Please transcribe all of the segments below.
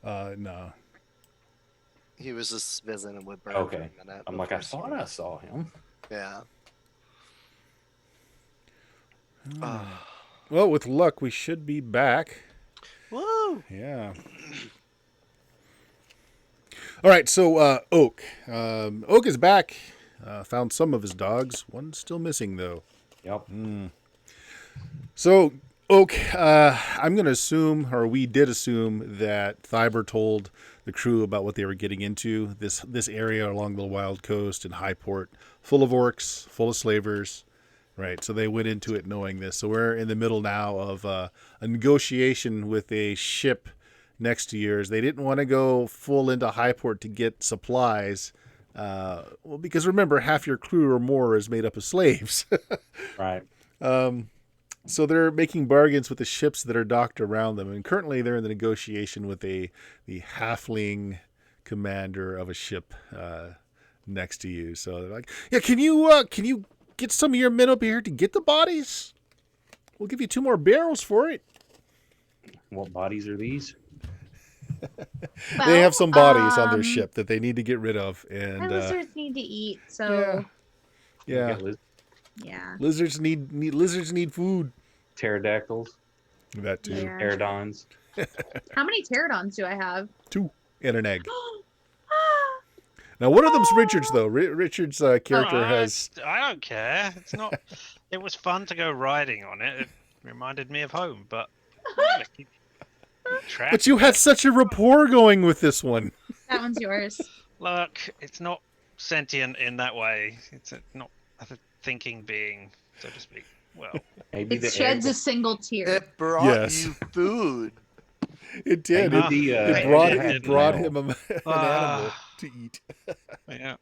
No. He was just visiting with Bird Okay. for a minute. I'm like, I before thought I saw him. Yeah. Well, with luck, we should be back. Woo! Yeah. All right, so Oak. Oak is back. Found some of his dogs. One's still missing, though. Yep. So, Oak, I'm going to assume, or we did assume, that Thyber told the crew about what they were getting into. This area along the Wild Coast and Highport, full of orcs, full of slavers. Right, so they went into it knowing this. So we're in the middle now of a negotiation with a ship next to yours. They didn't want to go full into Highport to get supplies. Well, because remember, half your crew or more is made up of slaves. Right. So they're making bargains with the ships that are docked around them, and currently they're in the negotiation with the halfling commander of a ship next to you. So they're like, "Yeah, can you get some of your men up here to get the bodies? We'll give you 2 more barrels for it." What bodies are these? They have some bodies on their ship that they need to get rid of, and My lizards need to eat, so yeah. yeah. Lizards need food. Pterodactyls, That too. Yeah. pterodons. How many pterodons do I have? 2 and an egg. Now, one of them's Richard's, though. Richard's character has... I don't care. It's not. It was fun to go riding on it. It reminded me of home, but. But you had such a rapport going with this one. That one's yours. Look, it's not sentient in that way. It's not a thinking being, so to speak. Well, Maybe It sheds a single tear. It brought Yes. you food. It did. Maybe It brought him an animal to eat. yeah.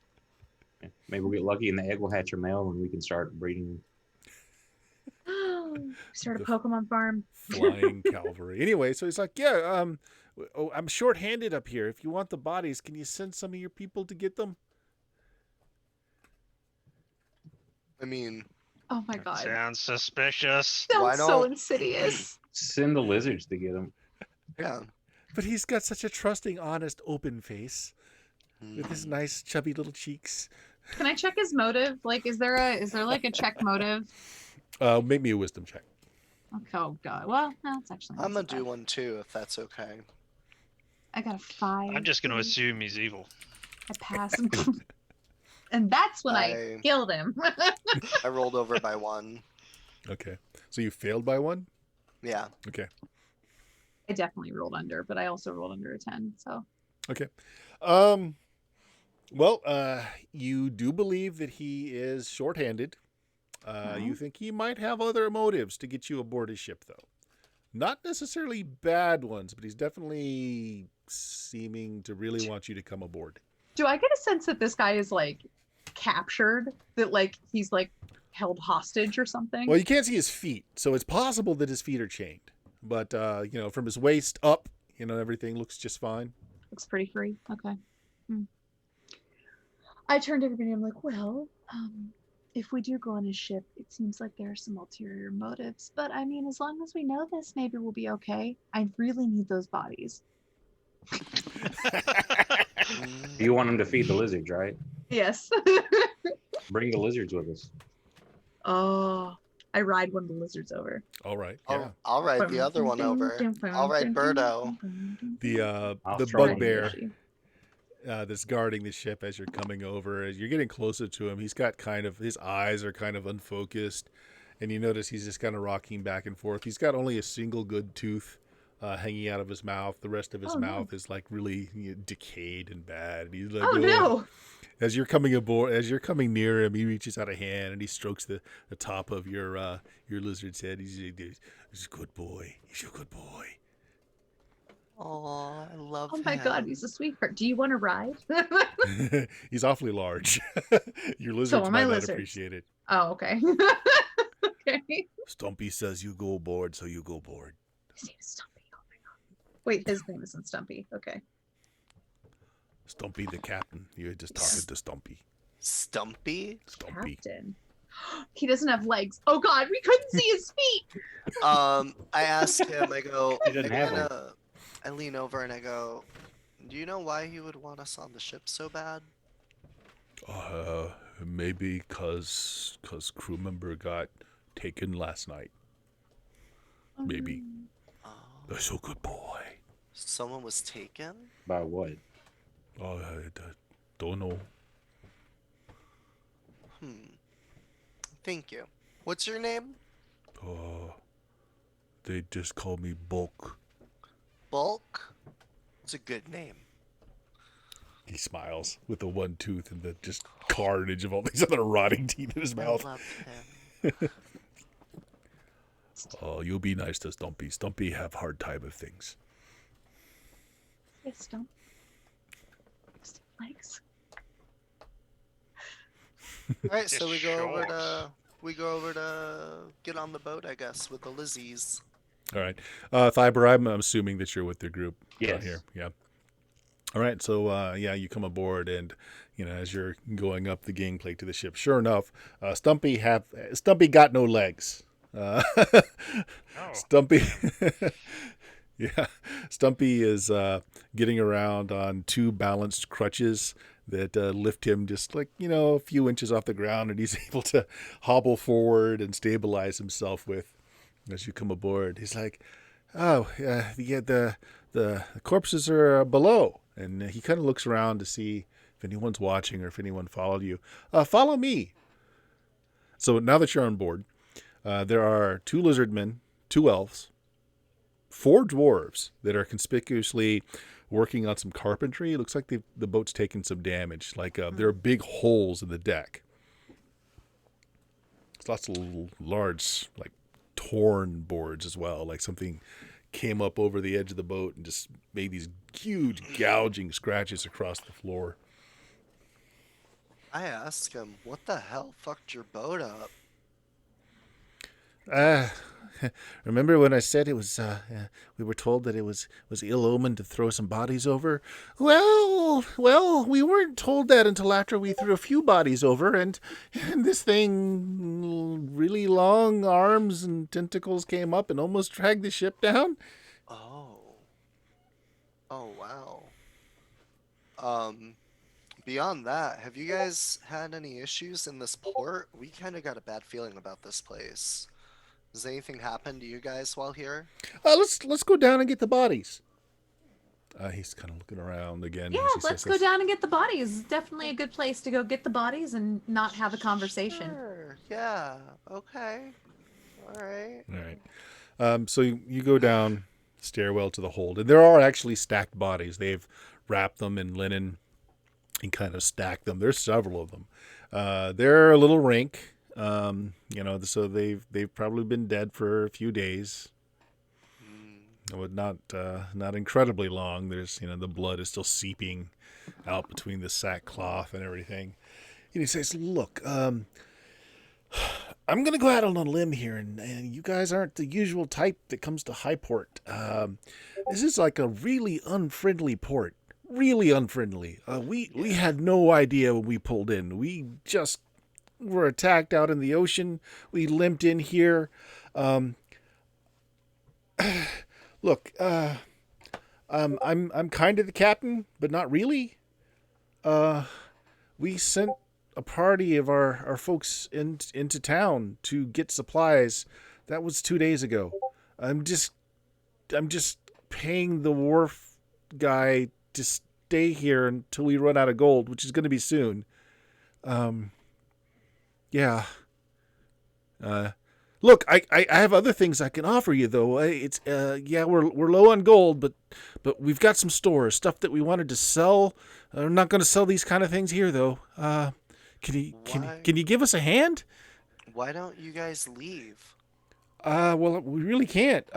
Maybe we'll get lucky and the egg will hatch a male and we can start breeding. Start a Pokemon farm. Flying cavalry. Anyway, so he's like, yeah, I'm short-handed up here. If you want the bodies, can you send some of your people to get them? I mean, Oh my god. Sounds suspicious. Why Sounds so don't- insidious. Send the lizards to get them. yeah. But he's got such a trusting, honest, open face with his nice, chubby little cheeks. Can I check his motive? Like, is there like a check motive? Make me a wisdom check. Okay, oh god. Well, no, it's actually. not I'm so gonna do bad. one too, if that's okay. I got a 5. I'm just going to assume he's evil. I pass. And that's when I I- killed him. I rolled over by 1. Okay. So you failed by 1? Yeah. Okay. I definitely rolled under, but I also rolled under a 10. So Okay. Well, you do believe that he is short-handed. You think he might have other motives to get you aboard his ship, though. Not necessarily bad ones, but he's definitely seeming to really want you to come aboard. do I get a sense that this guy is like captured? That like he's like held hostage or something? Well, you can't see his feet, so it's possible that his feet are chained. But, from his waist up, everything looks just fine. Looks pretty free. Okay. I turned to everybody and I'm like, well, if we do go on his ship, it seems like there are some ulterior motives. But I mean, as long as we know this, maybe we'll be okay. I really need those bodies. You want them to feed the lizards, right? Yes. Bring the lizards with us. Oh, I ride one of the lizards over. All right. I'll, Yeah. I'll ride the other one over. I'll ride Birdo. The try bugbear that's guarding the ship as you're coming over, as you're getting closer to him, he's got his eyes are kind of unfocused, and you notice he's just kind of rocking back and forth. He's got only a single good tooth hanging out of his mouth. The rest of his mouth is like really decayed and bad. And he's like, Oh no! As you're coming aboard, as you're coming near him, he reaches out a hand and he strokes the top of your lizard's head. He's a good boy. He's a good boy. Oh, I love Oh my god, he's a sweetheart. Do you want to ride? He's awfully large. Your lizards So are my might not lizards. appreciate it. Oh, okay. Okay. Stumpy says you go aboard, so you go aboard. His name is Stumpy. Oh my god. Wait, his name isn't Stumpy. Okay. Stumpy the captain. You're just talking to Stumpy. Stumpy? Stumpy. Captain. He doesn't have legs. Oh god, we couldn't see his feet. I asked him, I go, He doesn't have "Are you one." gonna- I lean over and I go, do you know why he would want us on the ship so bad? Maybe cause crew member got taken last night. Maybe. Oh, That's a good boy. someone was taken? By what? Don't know. Thank you. What's your name? They just call me Bulk. Bulk? It's a good name. He smiles with the one tooth and the just carnage of all these other rotting teeth in his mouth. I love him. Oh, you'll be nice to Stumpy. Stumpy have hard time with things. Hey, Stump. Legs. Alright, so we go over Shorts. to get on the boat, I guess, with the Lizzies. All right. Thiber, I'm assuming that you're with the group down Yes. here. Yeah. All right. So, you come aboard and, as you're going up the gangplank to the ship, sure enough, Stumpy got no legs. Oh, Stumpy. Yeah. Stumpy is getting around on two balanced crutches that lift him just like, a few inches off the ground, and he's able to hobble forward and stabilize himself with as you come aboard. He's like, oh, yeah, the corpses are below. And he kind of looks around to see if anyone's watching or if anyone followed you. Follow me. So now that you're on board, there are 2 lizardmen, 2 elves, 4 dwarves that are conspicuously working on some carpentry. It looks like the boat's taken some damage. Like there are big holes in the deck. There's lots of little large, like torn boards as well. Like something came up over the edge of the boat and just made these huge gouging scratches across the floor. I ask him, what the hell fucked your boat up? Remember when I said it was, we were told that it was ill omen to throw some bodies over? Well, we weren't told that until after we threw a few bodies over, and this thing, really long arms and tentacles came up and almost dragged the ship down. Oh. Oh, wow. Beyond that, have you guys had any issues in this port? We kind of got a bad feeling about this place. Does anything happen to you guys while here? Let's go down and get the bodies. He's kind of looking around again. Yeah, as he let's says go this. down and get the bodies. It's definitely a good place to go get the bodies and not have a conversation. Sure. Yeah. Okay. All right. All right. So you go down the stairwell to the hold, and there are actually stacked bodies. They've wrapped them in linen and kind of stacked them. There's several of them. They're a little rank, so they've probably been dead for a few days. But not incredibly long. There's the blood is still seeping out between the sackcloth and everything. And he says, "Look, I'm going to go out on a limb here, and you guys aren't the usual type that comes to Highport. This is like a really unfriendly port. Really unfriendly. We had no idea when we pulled in. We just were attacked out in the ocean. We limped in here. Look, I'm kind of the captain, but not really. We sent a party of our folks into town to get supplies. That was 2 days ago. I'm just paying the wharf guy to stay here until we run out of gold, which is going to be soon. Yeah. Look, I have other things I can offer you though. We're low on gold, but we've got some stores, stuff that we wanted to sell. I'm not going to sell these kind of things here though. Can you give us a hand? Why don't you guys leave? Well, we really can't.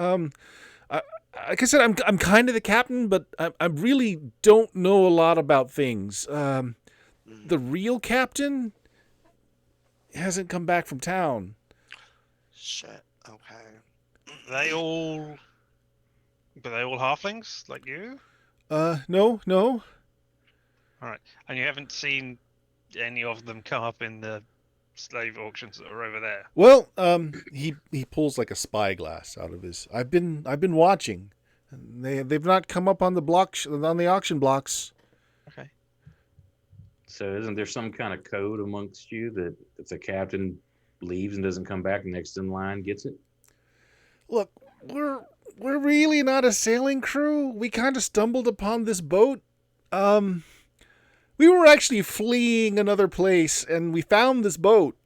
Like I said, I'm kind of the captain, but I really don't know a lot about things. The real captain hasn't come back from town. Shit. Okay. Were they all halflings like you? No. All right, and you haven't seen any of them come up in the slave auctions that are over there. Well, he pulls like a spyglass out of his. I've been watching. They've not come up on the on the auction blocks. Okay. So isn't there some kind of code amongst you that if the captain leaves and doesn't come back, the next in line gets it? Look, we're really not a sailing crew. We kind of stumbled upon this boat. We were actually fleeing another place, and we found this boat.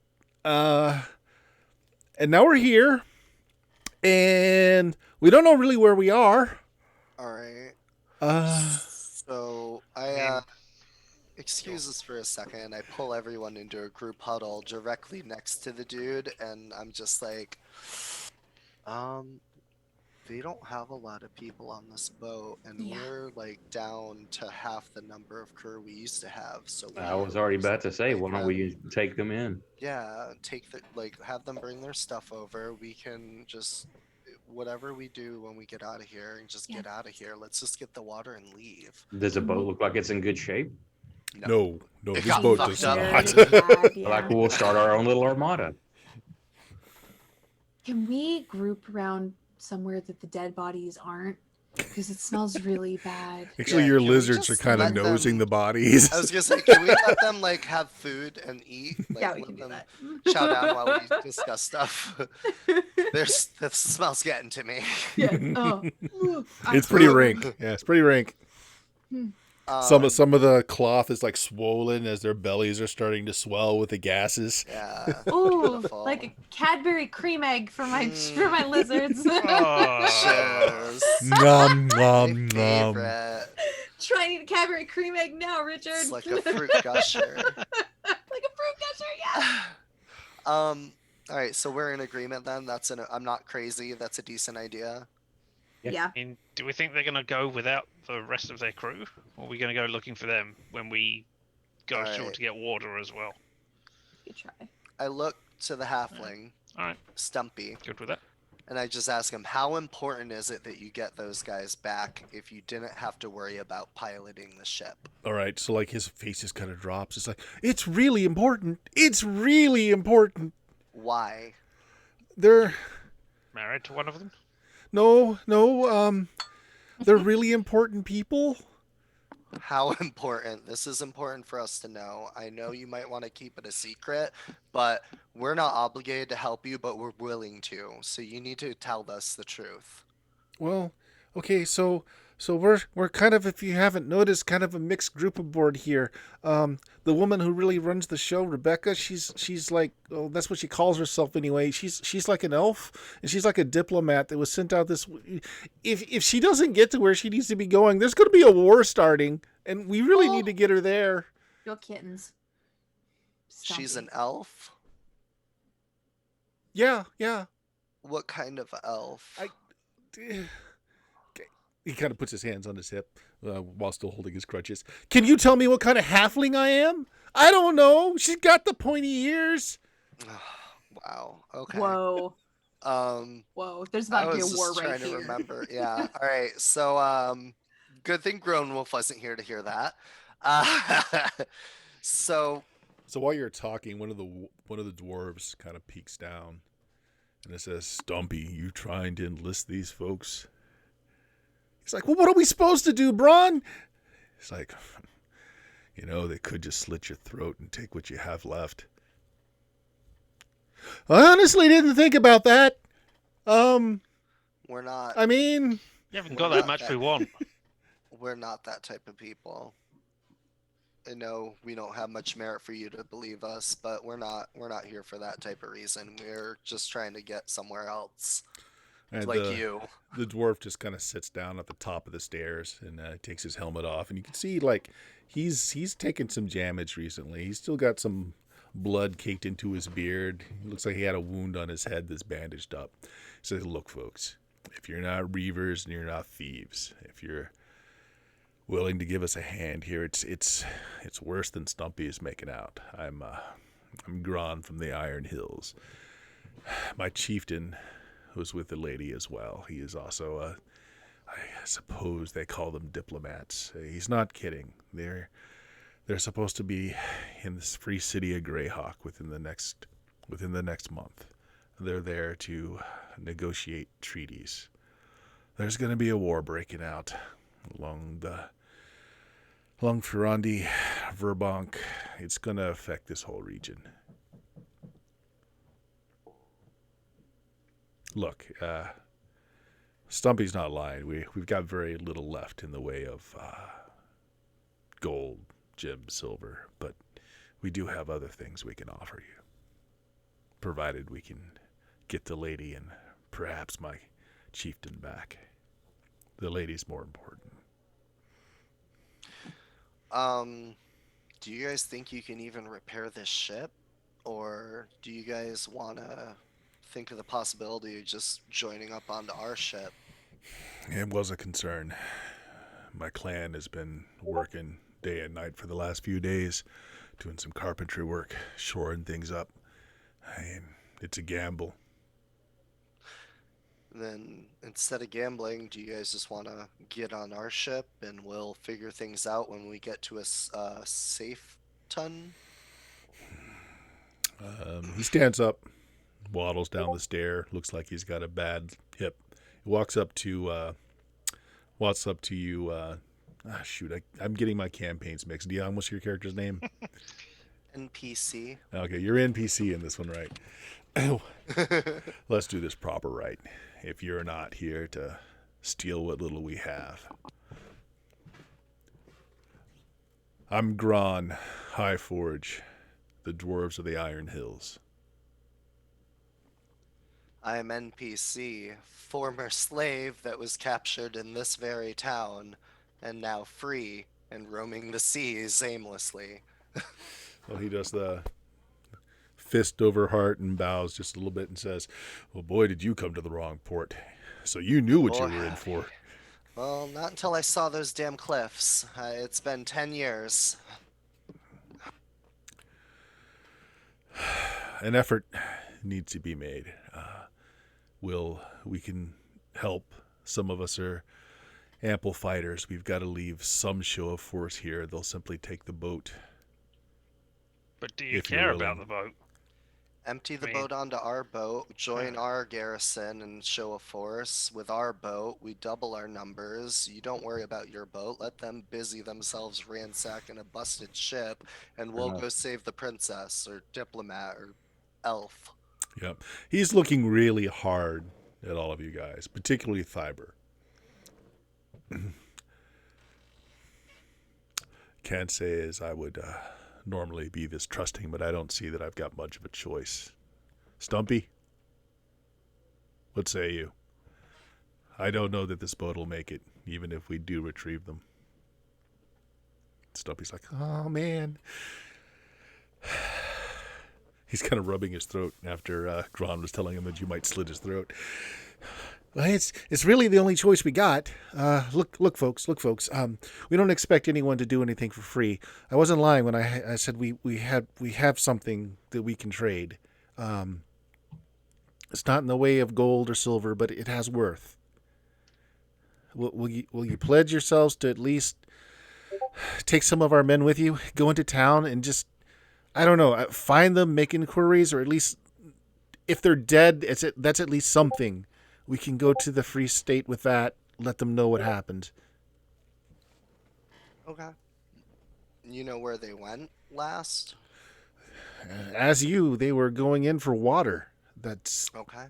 And now we're here, and we don't know really where we are. All right. Uh, So excuse us for a second. I pull everyone into a group huddle directly next to the dude, and I'm just like, they don't have a lot of people on this boat, and Yeah. we're like down to half the number of crew we used to have. So I was already about to say, why don't we take them in? Yeah, have them bring their stuff over. We can just whatever we do when we get out of here and just Yeah. get out of here. Let's just get the water and leave. Does the boat look like it's in good shape? no, It this got boat fucked does up. not. Yeah. Like we'll start our own little armada. Can we group around somewhere that the dead bodies aren't? Because it smells really bad. Actually, Yeah, your can we lizards are just kind of let them- nosing the bodies. I was gonna say, can we let them like have food and eat? Like, Yeah, we let can do them that. chow down while we discuss stuff. The smell's getting to me. Yeah. Oh. It's pretty rank. Yeah, it's pretty rank. Some Um, of the cloth is like swollen as their bellies are starting to swell with the gases. Yeah. Ooh, beautiful. like a Cadbury cream egg for my lizards. Oh. Cheers. Nom My nom nom. favorite. Try and eat a Cadbury cream egg now, Richard. It's like a fruit gusher. Like a fruit gusher, yeah. All right, so we're in agreement then. I'm not crazy. That's a decent idea. Yeah. I mean, do we think they're going to go without the rest of their crew? Or are we going to go looking for them when we go ashore Alright. to get water as well? Good try. I look to the halfling, Alright, Stumpy, good with that. and I just ask him, how important is it that you get those guys back if you didn't have to worry about piloting the ship? All right, so like his face just kind of drops. It's like, it's really important. It's really important. Why? They're Married to one of them? no, they're really important people. How important? This is important for us to know. I know you might want to keep it a secret, but we're not obligated to help you, but we're willing to. So you need to tell us the truth. Well, okay, so we're kind of, if you haven't noticed, kind of a mixed group aboard here. The woman who really runs the show, Rebecca, she's like, oh, that's what she calls herself anyway. She's like an elf, and she's like a diplomat that was sent out this. If she doesn't get to where she needs to be going, there's going to be a war starting, and we really need to get her there. Your kittens. She's Stumpy. an elf? Yeah. What kind of elf? Okay. He kind of puts his hands on his hip while still holding his crutches. Can you tell me what kind of halfling I am? I don't know. She's got the pointy ears. Wow. Okay. Whoa. Um, Whoa. There's I about to be was a war just right trying here. to remember. Yeah. All right. So, good thing Grown Wolf wasn't here to hear that. So So while you're talking, one of the dwarves kind of peeks down, and it says, "Stumpy, you trying to enlist these folks?" He's like, "Well, what are we supposed to do, Bron?" He's like, they could just slit your throat and take what you have left. I honestly didn't think about that. we're not. I mean, You haven't We're got that not much that- we want. We're not that type of people. I know we don't have much merit for you to believe us, but we're not here for that type of reason. We're just trying to get somewhere else. and Like you. the dwarf just kind of sits down at the top of the stairs and takes his helmet off, and you can see like he's taken some damage recently. He's still got some blood caked into his beard. It looks like he had a wound on his head that's bandaged up. He says, "Look, folks, if you're not reavers and you're not thieves, if you're willing to give us a hand here, it's worse than Stumpy is making out. I'm Gron from the Iron Hills. My chieftain was with the lady as well. He is also I suppose they call them diplomats. He's not kidding. They're supposed to be in this free city of Greyhawk within the next month. They're there to negotiate treaties. There's going to be a war breaking out along Ferrandi, Verbank. It's going to affect this whole region. Look, Stumpy's not lying. We've got very little left in the way of gold, gems, silver, but we do have other things we can offer you, provided we can get the lady and perhaps my chieftain back. The lady's more important. Do you guys think you can even repair this ship? Or do you guys want to think of the possibility of just joining up onto our ship? It was a concern. My clan has been working day and night for the last few days, doing some carpentry work, shoring things up. It's a gamble. Then instead of gambling, do you guys just want to get on our ship and we'll figure things out when we get to a safe ton? He stands up, waddles down the stair. Looks like he's got a bad hip. He walks up to you. I'm getting my campaigns mixed. Dion, what's your character's name? NPC. Okay, you're NPC in this one, right? Let's do this proper right. If you're not here to steal what little we have. I'm Gron, Highforge, the dwarves of the Iron Hills. I am NPC, former slave that was captured in this very town, and now free and roaming the seas aimlessly. Well, he does the fist over heart and bows just a little bit and says, well, boy, did you come to the wrong port. So you knew what you were in for. Well, not until I saw those damn cliffs. It's been 10 years. An effort needs to be made. We can help. Some of us are ample fighters. We've got to leave some show of force here. They'll simply take the boat. But do you If you're care about willing. the boat? Empty the I mean- boat onto our boat, join our garrison and show of force. With our boat, we double our numbers. You don't worry about your boat. Let them busy themselves ransacking a busted ship, and we'll enough. go save the princess or diplomat or elf. Yep. He's looking really hard at all of you guys, particularly Thyber. Can't say as I would normally be this trusting, but I don't see that I've got much of a choice. Stumpy? What say you? I don't know that this boat will make it, even if we do retrieve them. Stumpy's like, oh, man. He's kind of rubbing his throat after Gron was telling him that you might slit his throat. Well, it's really the only choice we got. Look, folks. We don't expect anyone to do anything for free. I wasn't lying when I said we have something that we can trade. It's not in the way of gold or silver, but it has worth. Will you pledge yourselves to at least take some of our men with you, go into town, and just, I don't know, find them, make inquiries, or at least if they're dead, that's at least something. We can go to the Free State with that, let them know what happened. Okay. You know where they went last? As they were going in for water. That's Okay.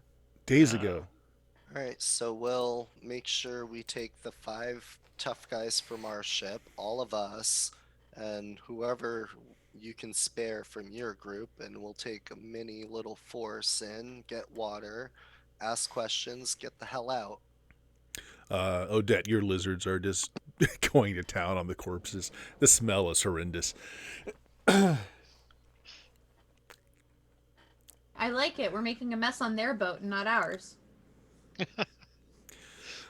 days ago. Alright, so we'll make sure we take the 5 tough guys from our ship, all of us, and whoever you can spare from your group, and we'll take a mini little force in, get water, ask questions, get the hell out. Odette, your lizards are just going to town on the corpses. The smell is horrendous. I like it. We're making a mess on their boat and not ours.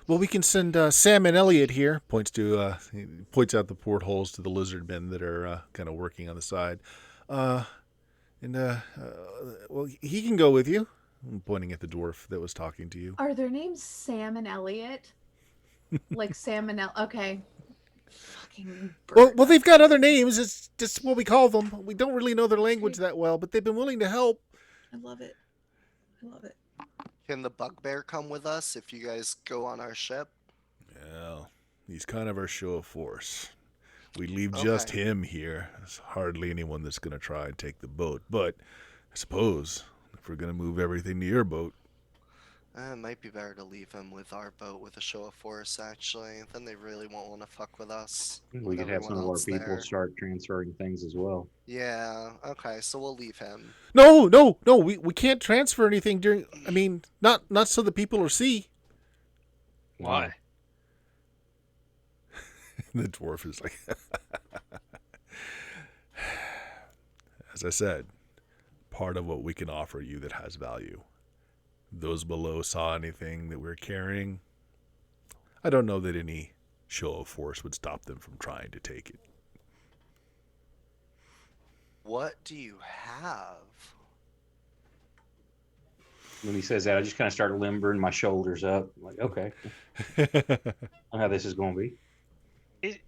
Well, we can send Sam and Elliot here. He points out the portholes to the lizard men that are kind of working on the side. Well, he can go with you. I'm pointing at the dwarf that was talking to you. Are their names Sam and Elliot? Like Sam and Okay. Fucking Well, bird. they've got other names. It's just what we call them. We don't really know their language that well, but they've been willing to help. I love it. I love it. Can the bugbear come with us if you guys go on our ship? Well, he's kind of our show of force. We leave Okay. just him here. There's hardly anyone that's going to try and take the boat. But I suppose if we're going to move everything to your boat, It might be better to leave him with our boat with a show of force, actually. Then they really won't want to fuck with us. We with could have some everyone of our else people there. start transferring things as well. Yeah, okay, so we'll leave him. no, we can't transfer anything during. I mean, not so the people will see. Why? The dwarf is like, as I said, part of what we can offer you that has value. Those below saw anything that we're carrying. I don't know that any show of force would stop them from trying to take it. What do you have? When he says that, I just kind of start limbering my shoulders up. I'm like, okay, I know how this is going to be.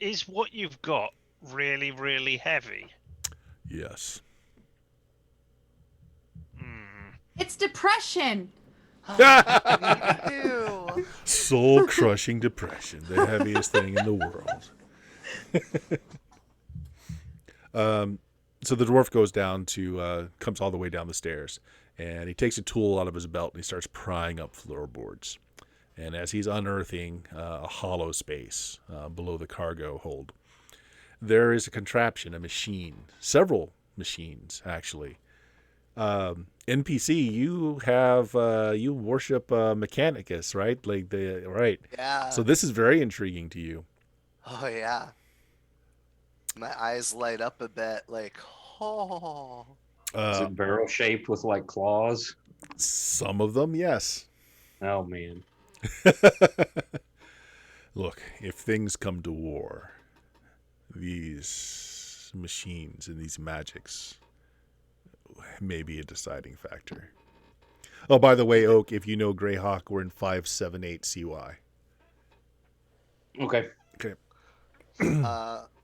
Is what you've got really, really heavy? Yes. It's depression. Ew. Soul crushing depression, the heaviest thing in the world. So the dwarf goes down to, comes all the way down the stairs, and he takes a tool out of his belt and he starts prying up floorboards. And as he's unearthing a hollow space below the cargo hold, there is a contraption, a machine, several machines actually. NPC, you have you worship Mechanicus, right? Right. Yeah. So this is very intriguing to you. Oh, yeah. My eyes light up a bit, like, oh. Is it barrel shaped with like claws? Some of them, yes. Oh man. Look, if things come to war, these machines and these magics may be a deciding factor. Oh, by the way, Oak, if you know Greyhawk, we're in 578 CY. Okay. Okay.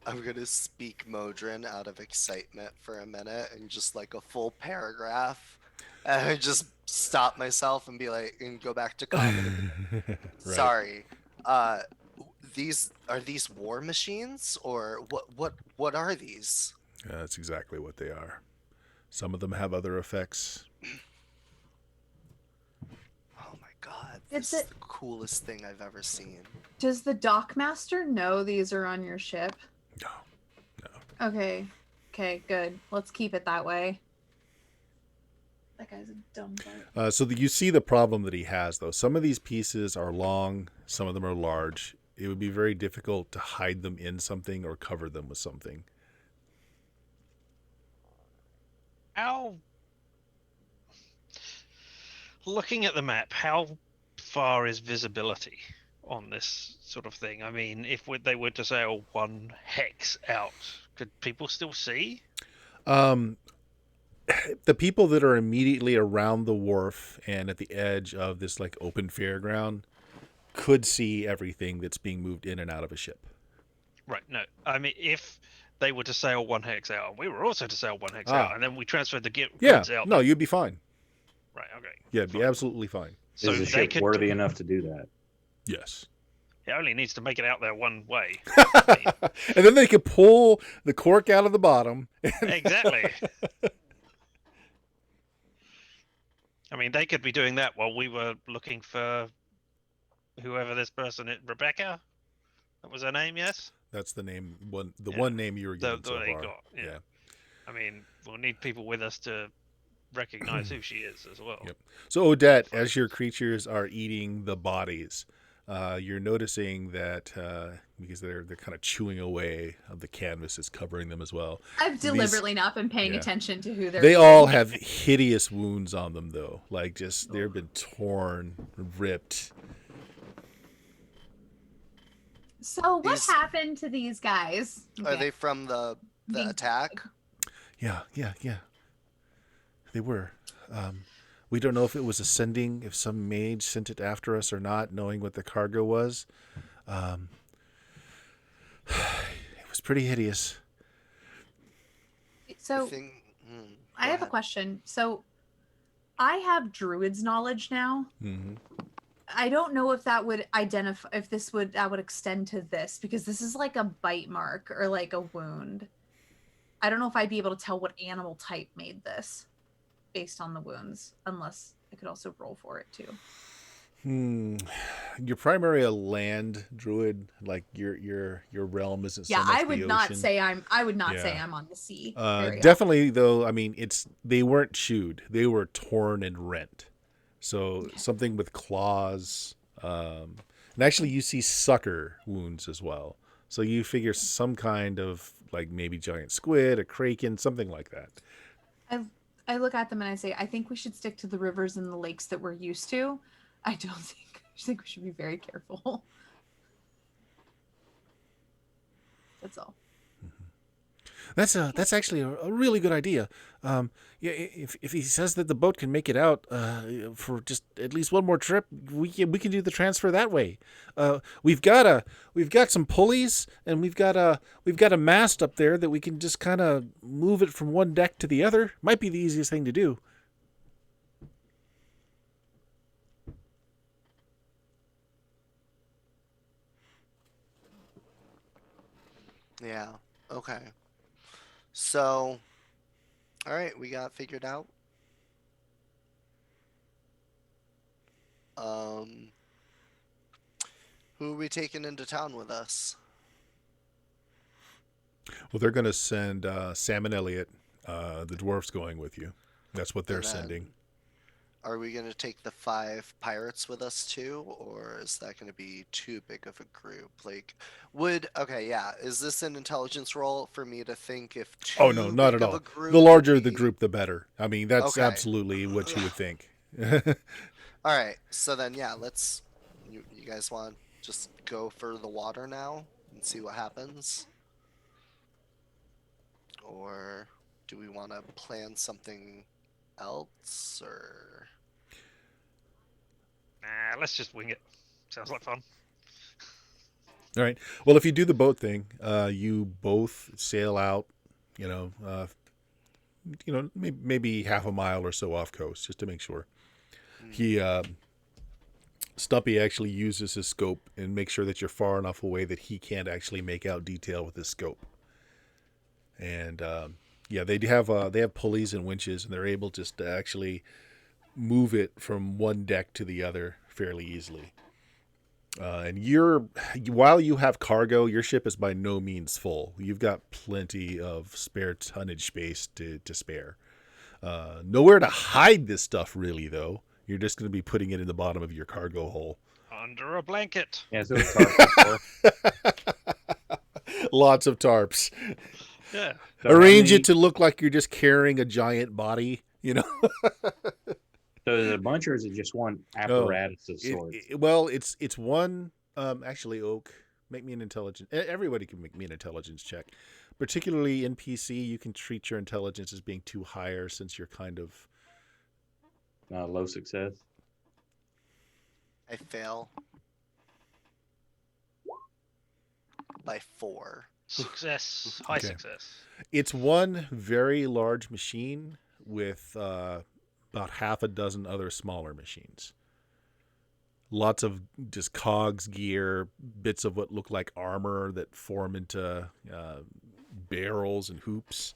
I'm gonna speak Modron out of excitement for a minute and just like a full paragraph. And I just stop myself and be like, and go back to comedy. Right. Sorry. These are these war machines or what are these? That's exactly what they are. Some of them have other effects. Oh my god, It's this is a- the coolest thing I've ever seen. Does the dockmaster know these are on your ship? No. Okay. Okay, good. Let's keep it that way. That guy's a dumb butt. You see the problem that he has, though. Some of these pieces are long, some of them are large. It would be very difficult to hide them in something or cover them with something. How? Looking at the map, how far is visibility on this sort of thing? I mean, if they were to sail 1 hex out, could people still see? The people that are immediately around the wharf and at the edge of this like open fairground could see everything that's being moved in and out of a ship. Right. No. I mean, if they were to sail 1 hex out, and we were also to sail 1 hex out, and then we transferred the goods out. No, you'd be fine. Right. Okay. Yeah, it'd be absolutely fine. So is the they ship could. worthy enough to do that? Yes. It only needs to make it out there one way. And then they could pull the cork out of the bottom. Exactly. I mean, they could be doing that while we were looking for whoever this person is. Rebecca? That was her name, yes? That's the name, one Yeah. name you were The given so they far. got, yeah. Yeah. I mean, we'll need people with us to recognize who she is as well. Yep. So Odette, as your creatures are eating the bodies, you're noticing that because they're kind of chewing away of the canvas that's covering them as well. I've deliberately not been paying yeah. attention to who they're They eating. all have hideous wounds on them, though. Like just they've been torn, ripped. So what These- happened to these guys? Are Okay. they from the The- attack? Yeah. They were. We don't know if it was ascending, if some mage sent it after us or not, knowing what the cargo was. It was pretty hideous. So I think, I go have a ahead. question. So I have druid's knowledge now. Mm-hmm. I don't know if that would identify, if that would extend to this, because this is like a bite mark or like a wound. I don't know if I'd be able to tell what animal type made this based on the wounds, unless I could also roll for it too. You're primarily a land druid, like your realm isn't so much I the would ocean. not say I would not say Yeah. I'm on the sea. Definitely though, I mean they weren't chewed. They were torn and rent. So something with claws. And actually you see sucker wounds as well. So you figure some kind of like maybe giant squid, a kraken, something like that. I look at them and I say, I think we should stick to the rivers and the lakes that we're used to. I think we should be very careful. That's all. That's actually a really good idea. Yeah, if he says that the boat can make it out for just at least one more trip, we can do the transfer that way. We've got some pulleys and we've got a mast up there that we can just kind of move it from one deck to the other. Might be the easiest thing to do. Yeah. Okay. So, all right, we got figured out. Who are we taking into town with us? Well, they're going to send Sam and Elliot. The dwarf's going with you. That's what they're And then, sending. Are we going to take the 5 pirates with us too, or is that going to be too big of a group? Like, is this an intelligence roll for me to think if too Oh no, not big at of all. a group The larger would the be- group, the better. I mean, that's Okay. absolutely what you would think. All right, so then let's. You guys want to just go for the water now and see what happens, or do we want to plan something else, or? Nah, let's just wing it. Sounds like fun. All right. Well, if you do the boat thing, you both sail out. Maybe half a mile or so off coast, just to make sure. He Stumpy actually uses his scope and makes sure that you're far enough away that he can't actually make out detail with his scope. And they have pulleys and winches, and they're able just to actually move it from one deck to the other fairly easily. And while you have cargo, your ship is by no means full. You've got plenty of spare tonnage space to spare. Nowhere to hide this stuff, really, though. You're just going to be putting it in the bottom of your cargo hole. Under a blanket. Yeah, so it's hard for. Lots of tarps. Yeah. So Arrange it to look like you're just carrying a giant body, So is it a bunch or is it just one apparatus of sorts? It's one. Actually, Oak, make me an intelligence. Everybody can make me an intelligence check. Particularly NPC, you can treat your intelligence as being too higher since you're kind of Low success. I fail by 4. Success. High Okay. success. It's one very large machine with about half a dozen other smaller machines. Lots of just cogs, gear, bits of what look like armor that form into barrels and hoops.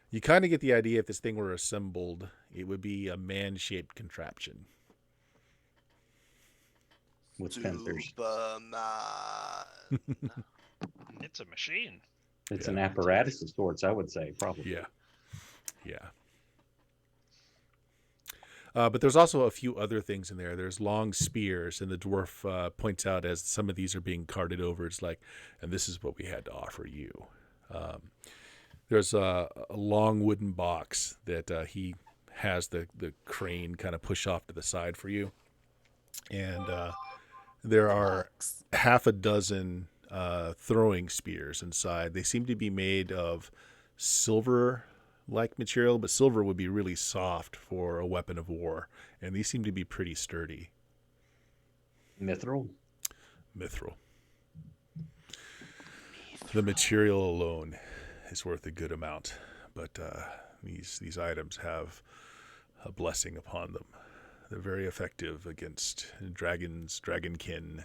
You kind of get the idea if this thing were assembled, it would be a man-shaped contraption. With pincers. Superman. It's a machine. It's Yeah. an apparatus of sorts, I would say, probably. Yeah. But there's also a few other things in there. There's long spears, and the dwarf points out as some of these are being carted over, it's like, and this is what we had to offer you. There's a long wooden box that he has the crane kind of push off to the side for you. And there are half a dozen throwing spears inside. They seem to be made of silver-like material, but silver would be really soft for a weapon of war. And these seem to be pretty sturdy. Mithril? Mithril. The material alone is worth a good amount, but these items have a blessing upon them. They're very effective against dragons, dragonkin,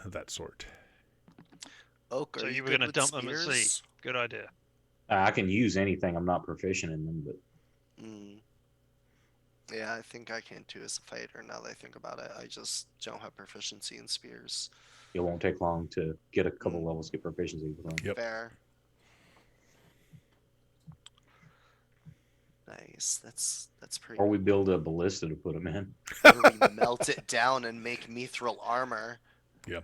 of that sort. Oak, are So you you were good going to with dump them at sea. spears? Good idea. I can use anything. I'm not proficient in them, but Mm. Yeah, I think I can too as a fighter. Now that I think about it, I just don't have proficiency in spears. it won't take long to get a couple levels, get proficiency with them. Yep. Fair. Nice. That's pretty. Or we build a ballista to put them in. Or we melt it down and make mithril armor. Yep.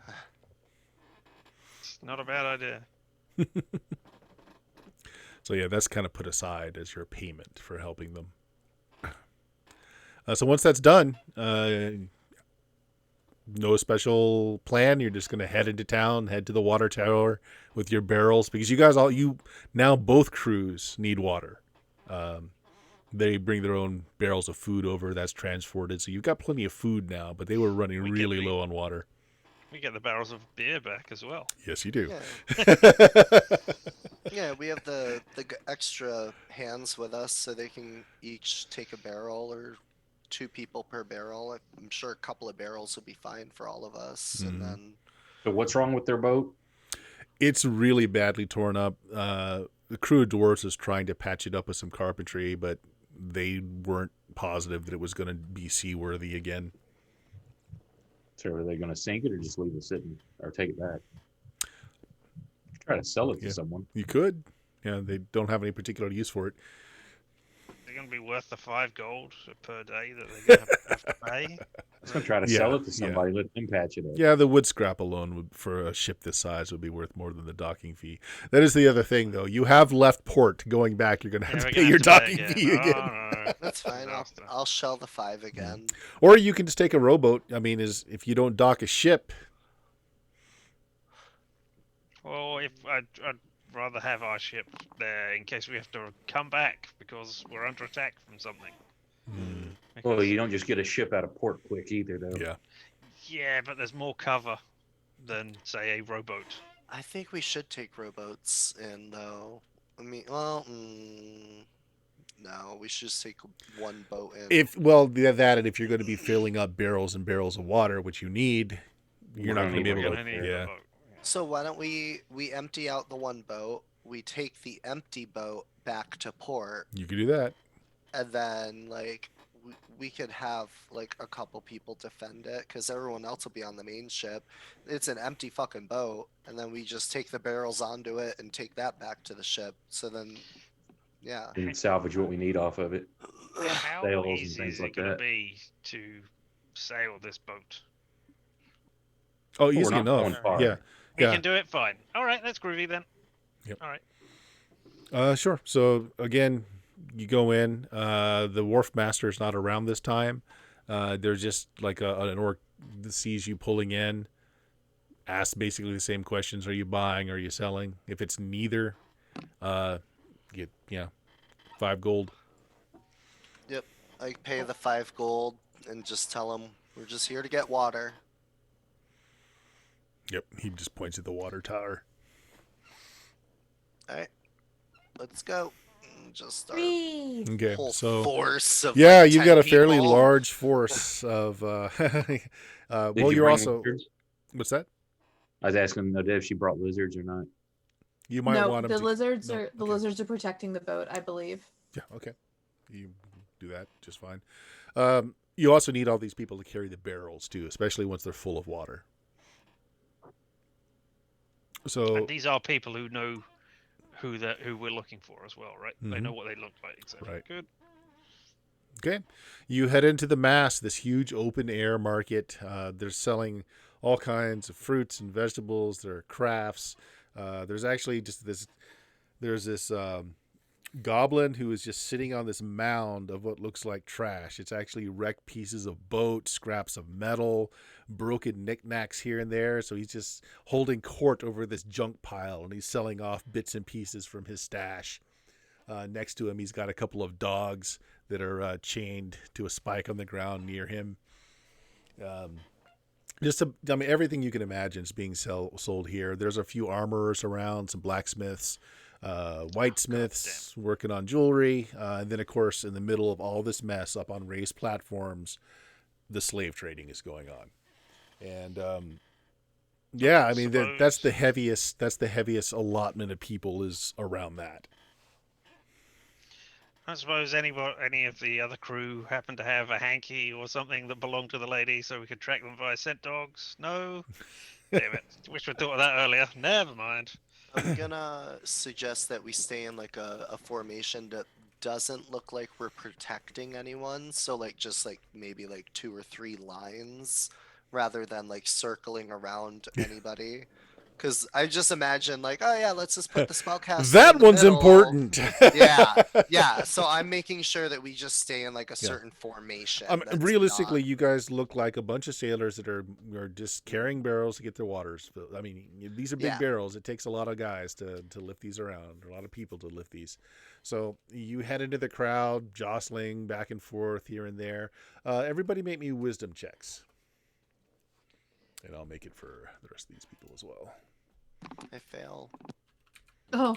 It's not a bad idea. So yeah, that's kind of put aside as your payment for helping them. So once that's done, no special plan. You're just going to head into town, head to the water tower with your barrels, because you now both crews need water. They bring their own barrels of food over. That's transported. So you've got plenty of food now, but they were running We really get the- low on water. We get the barrels of beer back as well. Yes, you do. Yeah. Yeah, we have the extra hands with us, so they can each take a barrel, or 2 people per barrel. I'm sure a couple of barrels would be fine for all of us. Mhm. And then So what's wrong with their boat? It's really badly torn up. The crew of dwarves was trying to patch it up with some carpentry, but they weren't positive that it was going to be seaworthy again. So are they going to sink it or just leave it sitting or take it back? Try to sell it to Yeah. someone. You could. Yeah, they don't have any particular use for it. They're going to be worth the 5 gold per day that they're going to have to pay. I was going to try to Yeah, sell it to yeah. somebody, let them patch it up. Yeah, the wood scrap alone would, for a ship this size, would be worth more than the docking fee. That is the other thing, though. You have left port. Going back, you're going to have Yeah, to we're pay gonna your have to pay docking fee again. Oh, no. that's fine. Disaster. I'll shell the 5 again. Or you can just take a rowboat. I mean, if you don't dock a ship, Well, if I'd rather have our ship there in case we have to come back because we're under attack from something. Well, Because- you don't just get a ship out of port quick either, though. yeah. Yeah, but there's more cover than, say, a rowboat. I think we should take rowboats in, though. I mean, well, no, we should just take one boat in. That, and if you're going to be filling up barrels and barrels of water, which you need, you're not going to be We're able gonna to. need Yeah. a boat. So why don't we empty out the one boat, we take the empty boat back to port, You could do that. and then like we could have like a couple people defend it because everyone else will be on the main ship. It's an empty fucking boat, and then we just take the barrels onto it and take that back to the ship. So then, yeah. And salvage what we need off of it. How Sails and easy things is it like going to that. be to sail this boat? Oh, we're easy not enough. going far. Yeah. We Yeah. can do it fine. All right, that's groovy then. Yep. All right. Sure. So again, you go in. The wharf master is not around this time. There's just like an orc that sees you pulling in, asks basically the same questions: Are you buying? Are you selling? If it's neither, get 5 gold. Yep. I pay the 5 gold and just tell them we're just here to get water. Yep. He just points at the water tower. All right, let's go. And just start Read. Okay. whole So force of yeah, like you've 10 got a fairly people. large force of. Did Well, you you're bring also. lizards? What's that? I was asking if she brought lizards or not. You might No, want him the to. lizards no, are the okay. lizards are protecting the boat, I believe. Yeah, okay. You do that just fine. You also need all these people to carry the barrels too, especially once they're full of water. So And these are people who know who we're looking for as well, right? They Mhm. know what they look like. So Right. good. okay, you head into the Mass, this huge open air market. They're selling all kinds of fruits and vegetables. There are crafts. There's actually just this. There's this goblin who is just sitting on this mound of what looks like trash. It's actually wrecked pieces of boat, scraps of metal, broken knickknacks here and there. So he's just holding court over this junk pile, and he's selling off bits and pieces from his stash. Next to him, he's got a couple of dogs that are chained to a spike on the ground near him. Everything you can imagine is being sold here. There's a few armorers around, some blacksmiths. whitesmiths working on jewelry, and then of course in the middle of all this mess up on raised platforms, the slave trading is going on. And yeah, I mean that's the heaviest allotment of people is around that. I suppose any of the other crew happen to have a hanky or something that belonged to the lady, so we could track them via scent dogs. No, damn it! Wish we'd thought of that earlier. Never mind. I'm gonna suggest that we stay in like a formation that doesn't look like we're protecting anyone. So like just like maybe like 2 or 3 lines rather than like circling around anybody. Because I just imagine like, oh yeah, let's just put the spellcaster. That one's important. Yeah. So I'm making sure that we just stay in like a certain formation. Realistically, you guys look like a bunch of sailors that are just carrying barrels to get their waters. I mean, these are big barrels. It takes a lot of guys to lift these around, a lot of people to lift these. So you head into the crowd, jostling back and forth here and there. Everybody make me wisdom checks. And I'll make it for the rest of these people as well. I fail. Oh.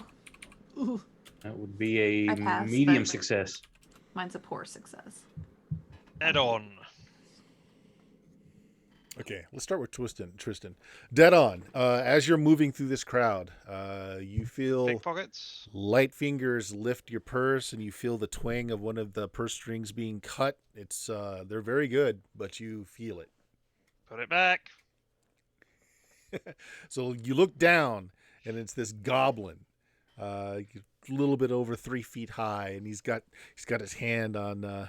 Ooh. That would be a I medium passed. success. Mine's a poor success. Head on. Okay, let's start with Tristan. Dead on. As you're moving through this crowd, you feel Pickpockets. light fingers lift your purse, and you feel the twang of one of the purse strings being cut. It's they're very good, but you feel it. Put it back. So you look down, and it's this goblin, a little bit over 3 feet high, and he's got his hand on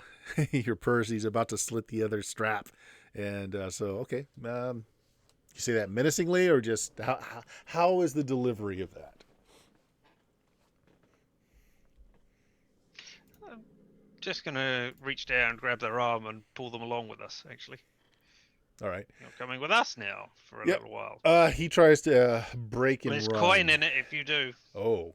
your purse. He's about to slit the other strap, and so okay, you say that menacingly, or just how is the delivery of that? I'm just gonna reach down, grab their arm, and pull them along with us. Actually, All right. you're coming with us now for a Yep. little while. He tries to break and There's run. coin in it if you do. Oh.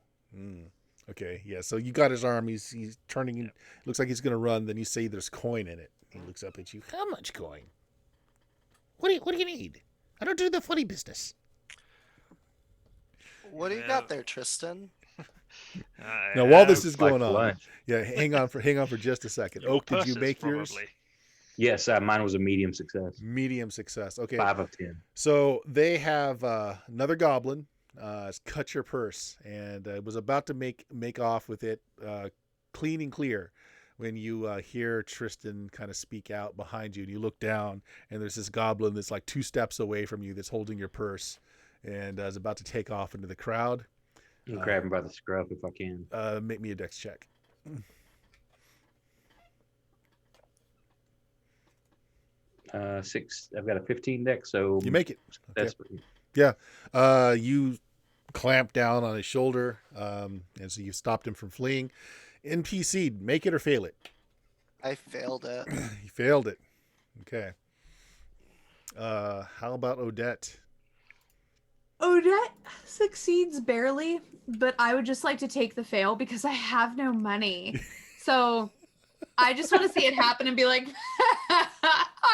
Okay. Yeah. So you got his arm. He's turning. Yep. Looks like he's gonna run. Then you say there's coin in it. He looks up at you. How much coin? What do you need? I don't do the funny business. What do you got there, Tristan? Now, while this is Like going on, lunch. yeah, hang on for just a second. Your Oak, did you purses, make yours? probably. Yes, mine was a medium success. Medium success. Okay. 5 of 10. So they have another goblin cut your purse and was about to make off with it clean and clear when you hear Tristan kind of speak out behind you, and you look down, and there's this goblin that's like 2 steps away from you that's holding your purse and is about to take off into the crowd. I'll grab him by the scruff if I can. Make me a dex check. 6. I've got a 15 dex, so You make it. Okay. that's You clamp down on his shoulder, and so you stopped him from fleeing. NPC, make it or fail it. I failed it. He failed it. Okay. How about Odette? Odette succeeds barely, but I would just like to take the fail because I have no money. So I just want to see it happen and be like,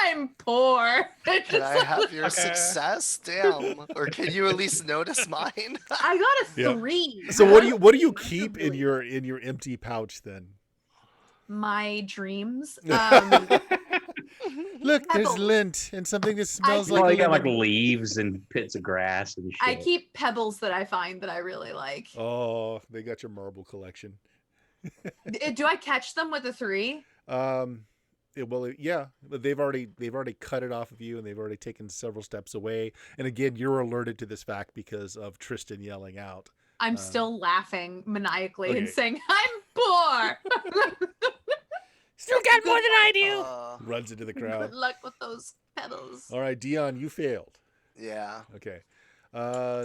I'm poor. Can I have your success? Damn. Or can you at least notice mine? I got a Yeah. 3. So what do you keep in your empty pouch then? My dreams. Look, there's Pebbles. lint and something that smells Well, like you got like lemon. leaves and bits of grass and shit. I keep pebbles that I find that I really like. Oh, they got your marble collection. Do I catch them with a 3? Yeah, but they've already cut it off of you, and they've already taken several steps away. And again, you're alerted to this fact because of Tristan yelling out. I'm still laughing maniacally and okay. saying, I'm poor. Still got more than I do. Uh, Runs into the crowd. Good luck with those pebbles. All right, Dion, you failed. yeah. Okay.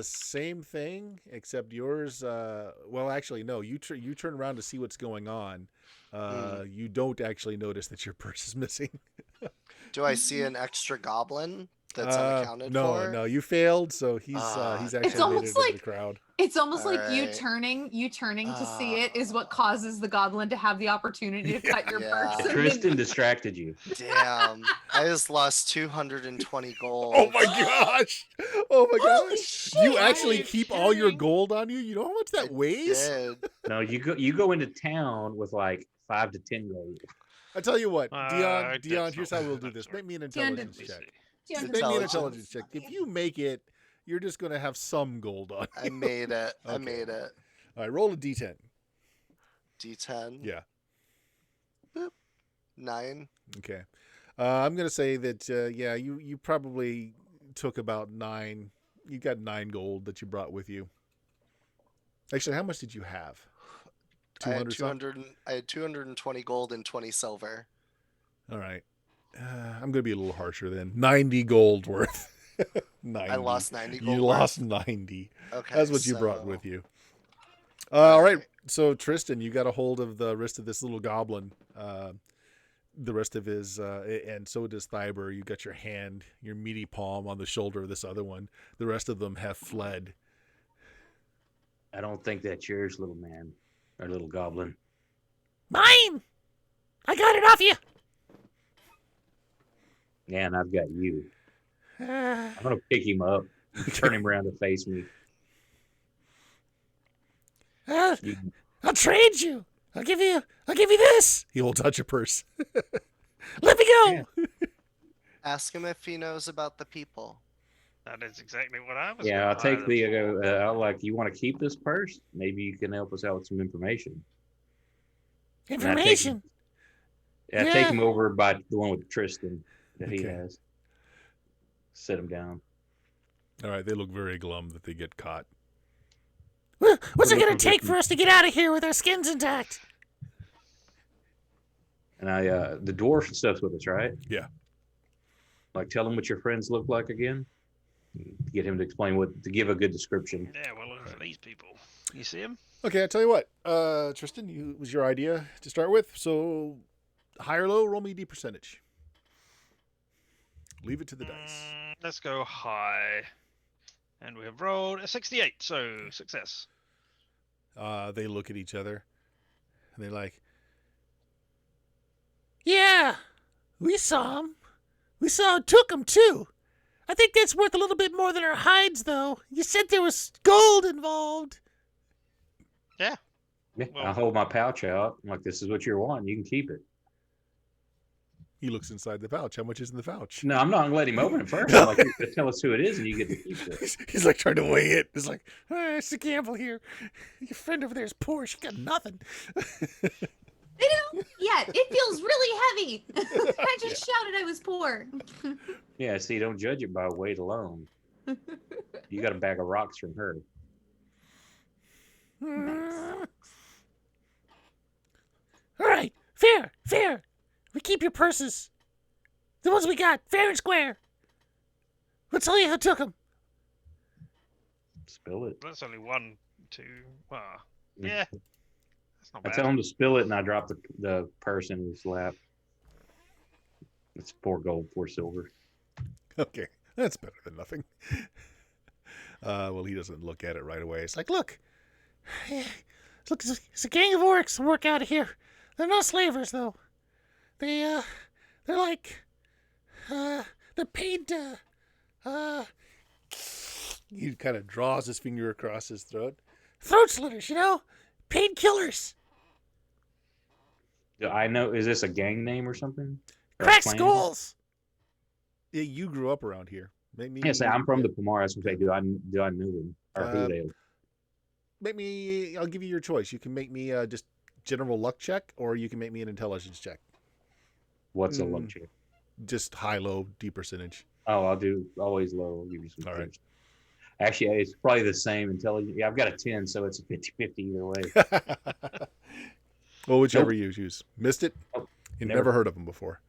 Same thing, except yours. Well, actually, no. You turn around to see what's going on. You don't actually notice that your purse is missing. Do I see an extra goblin that's unaccounted no, for? No, you failed, so he's It's actually made almost it into like- the crowd. It's almost like Alright. you turning to see it is what causes the goblin to have the opportunity to cut your Yeah. purse. and then- Tristan distracted you. Damn. I just lost 220 gold. Oh my gosh! Oh my Holy gosh! shit! You Why are actually you keep all your kidding? gold on you? You know how much that I weighs? did. No, you go into town with like 5 to 10 gold. I tell you what, that's Dion. Here's not how we'll how do that this. works. Make me an Dion intelligence did- check. Dion Make does me an Intelligence. intelligence check. If you make it, you're just gonna have some gold on. I made it. I Okay. made it. All right, roll a d10. D10. Yeah. 9. Okay. I'm gonna say that yeah, you probably took about 9. You got 9 gold that you brought with you. Actually, how much did you have? I had 200 something? I had 220 gold and 20 silver. All right. I'm gonna be a little harsher then. 90 gold worth. 90. I lost 90 gold. You worth? lost 90. Okay. That's what you brought so- with you. All right. So Tristan, you got a hold of the rest of this little goblin. The rest of his, and so does Thyber. You got your hand, your meaty palm on the shoulder of this other one. The rest of them have fled. I don't think that's yours, little man. Or little goblin. Mine! I got it off you! Yeah, and I've got you. Uh, I'm gonna pick him up, turn him around to face me. You- I'll trade you. I'll give you this. He holds out your purse. Let me go. Yeah. Ask him if he knows about the people. That is exactly what I was. Yeah, gonna I'll take hire the. them for. I'll like. You want to keep this purse? Maybe you can help us out with some information. Information. Yeah, Yeah. take him over by the one with Tristan that he Okay. has. Sit him down. All right. They look very glum that they get caught. What's it Look gonna at take this. for us to get out of here with our skins intact? And the dwarf and stuff's with us, right? Yeah. Like, tell him what your friends look like again. Get him to explain to give a good description. Yeah, well, look at these people. You see them? Okay. I tell you what, Tristan, it was your idea to start with. So high or low, roll me D percentage. Leave it to the dice. Let's go high. And we have rolled a 68, so success. They look at each other, and they're like, Yeah, we saw him. We took him too. I think that's worth a little bit more than our hides, though. You said there was gold involved. Yeah, Well- I hold my pouch out. I'm like, this is what you're wanting. You can keep it. he looks inside the pouch. How much is in the pouch? No, I'm not gonna let him open it first. I'm like, you're gonna tell us who it is, and you get to keep it. He's like trying to weigh it. It's like, It's a gamble here. Your friend over there is poor. She got nothing. I don't yet. It feels really heavy. I just shouted I was poor. Yeah, see, don't judge it by weight alone. You got a bag of rocks from her. Mm. All right, fair. We keep your purses. The ones we got, fair and square. We'll tell you who took them. Spill it. That's only 1, 2. Well, Mm. yeah. That's not I bad. tell him to spill it, and I drop the purse in his lap. It's 4 gold, 4 silver. okay, that's better than nothing. Well, he doesn't look at it right away. It's like, look, It's a gang of orcs work out of here. They're not slavers, though. They're like, they're paid to, he kind of draws his finger across his throat. throat slitters, you know? Paid killers. Do I know? Is this a gang name or something? Or a Crack clan? skulls. Yeah, you grew up around here. Make me, Yes, I'm from the Pomar. That's what they do. I know them or who they are. Make me. I'll give you your choice. You can make me just general luck check, or you can make me an intelligence check. What's a luck check? Just high, low, D percentage. Oh, I'll do always low. I'll give you some. All right. tips. Actually, it's probably the same intelligence. Yeah, I've got a 10, so it's a 50-50 either way. Well, whichever you choose. Missed it. Nope. You Never. never heard of them before.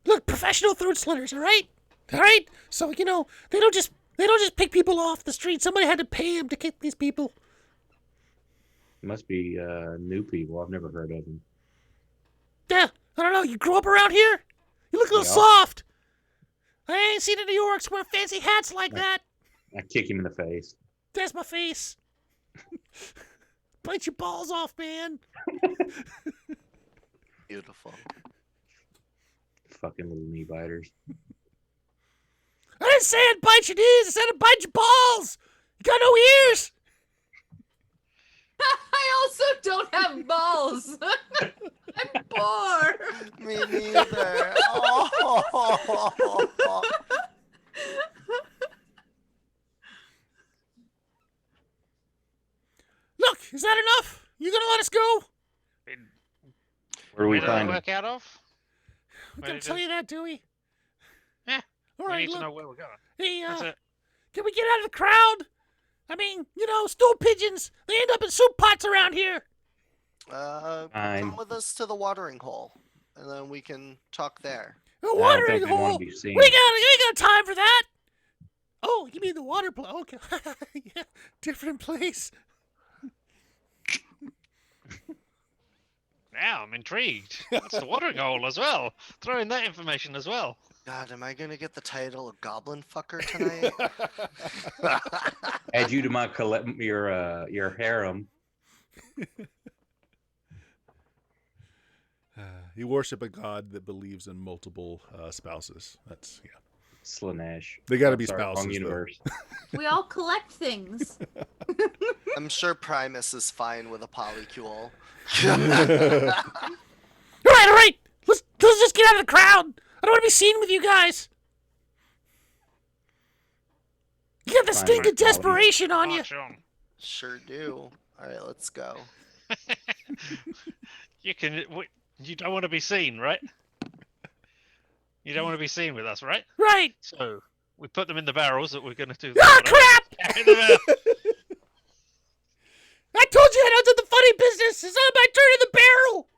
Look, professional throat slitters, all right? All right? So, you know, they don't just pick people off the street. Somebody had to pay them to kick these people. Must be new people. I've never heard of them. Yeah, I don't know. You grew up around here? You look a little Yeah. soft. I ain't seen any orcs wear fancy hats like that. I kick him in the face. There's my face. Bite your balls off, man. Beautiful. Fucking little knee biters. I didn't say I'd bite your knees. I said I'd bite your balls. You got no ears. I also don't have balls. I'm poor. Me neither. Oh. Look, is that enough? You gonna let us go? Where do we Where did it find him? work out of? We Where gotta did tell it- you that, do we? Yeah, All we right, need to look. know where we're going. Hey, That's it. can we get out of the crowd? I mean, stool pigeons. They end up in soup pots around here. Fine. Come with us to the watering hole, and then we can talk there. A I don't watering think they want hole. to be seen. We ain't got time for that. Oh, you mean the water place? Okay, yeah, different place. Now I'm intrigued. That's the watering hole as well. Throw in that information as well. God, am I gonna get the title of Goblin Fucker tonight? Add you to my your harem. You worship a god that believes in multiple spouses. That's yeah. Slanesh. They got to be Sorry, wrong spouses. Though. universe. We all collect things. I'm sure Primus is fine with a polycule. All right. Let's just get out of the crowd. I don't want to be seen with you guys. You got the Fine, stink of Paladin. desperation on you. March on. Sure do. All right, let's go. You don't want to be seen, right? You don't want to be seen with us, right? Right. So we put them in the barrels that we're going to do. Ah, crap! Carry them out. I told you I don't do the funny business. It's not my turn in the barrel.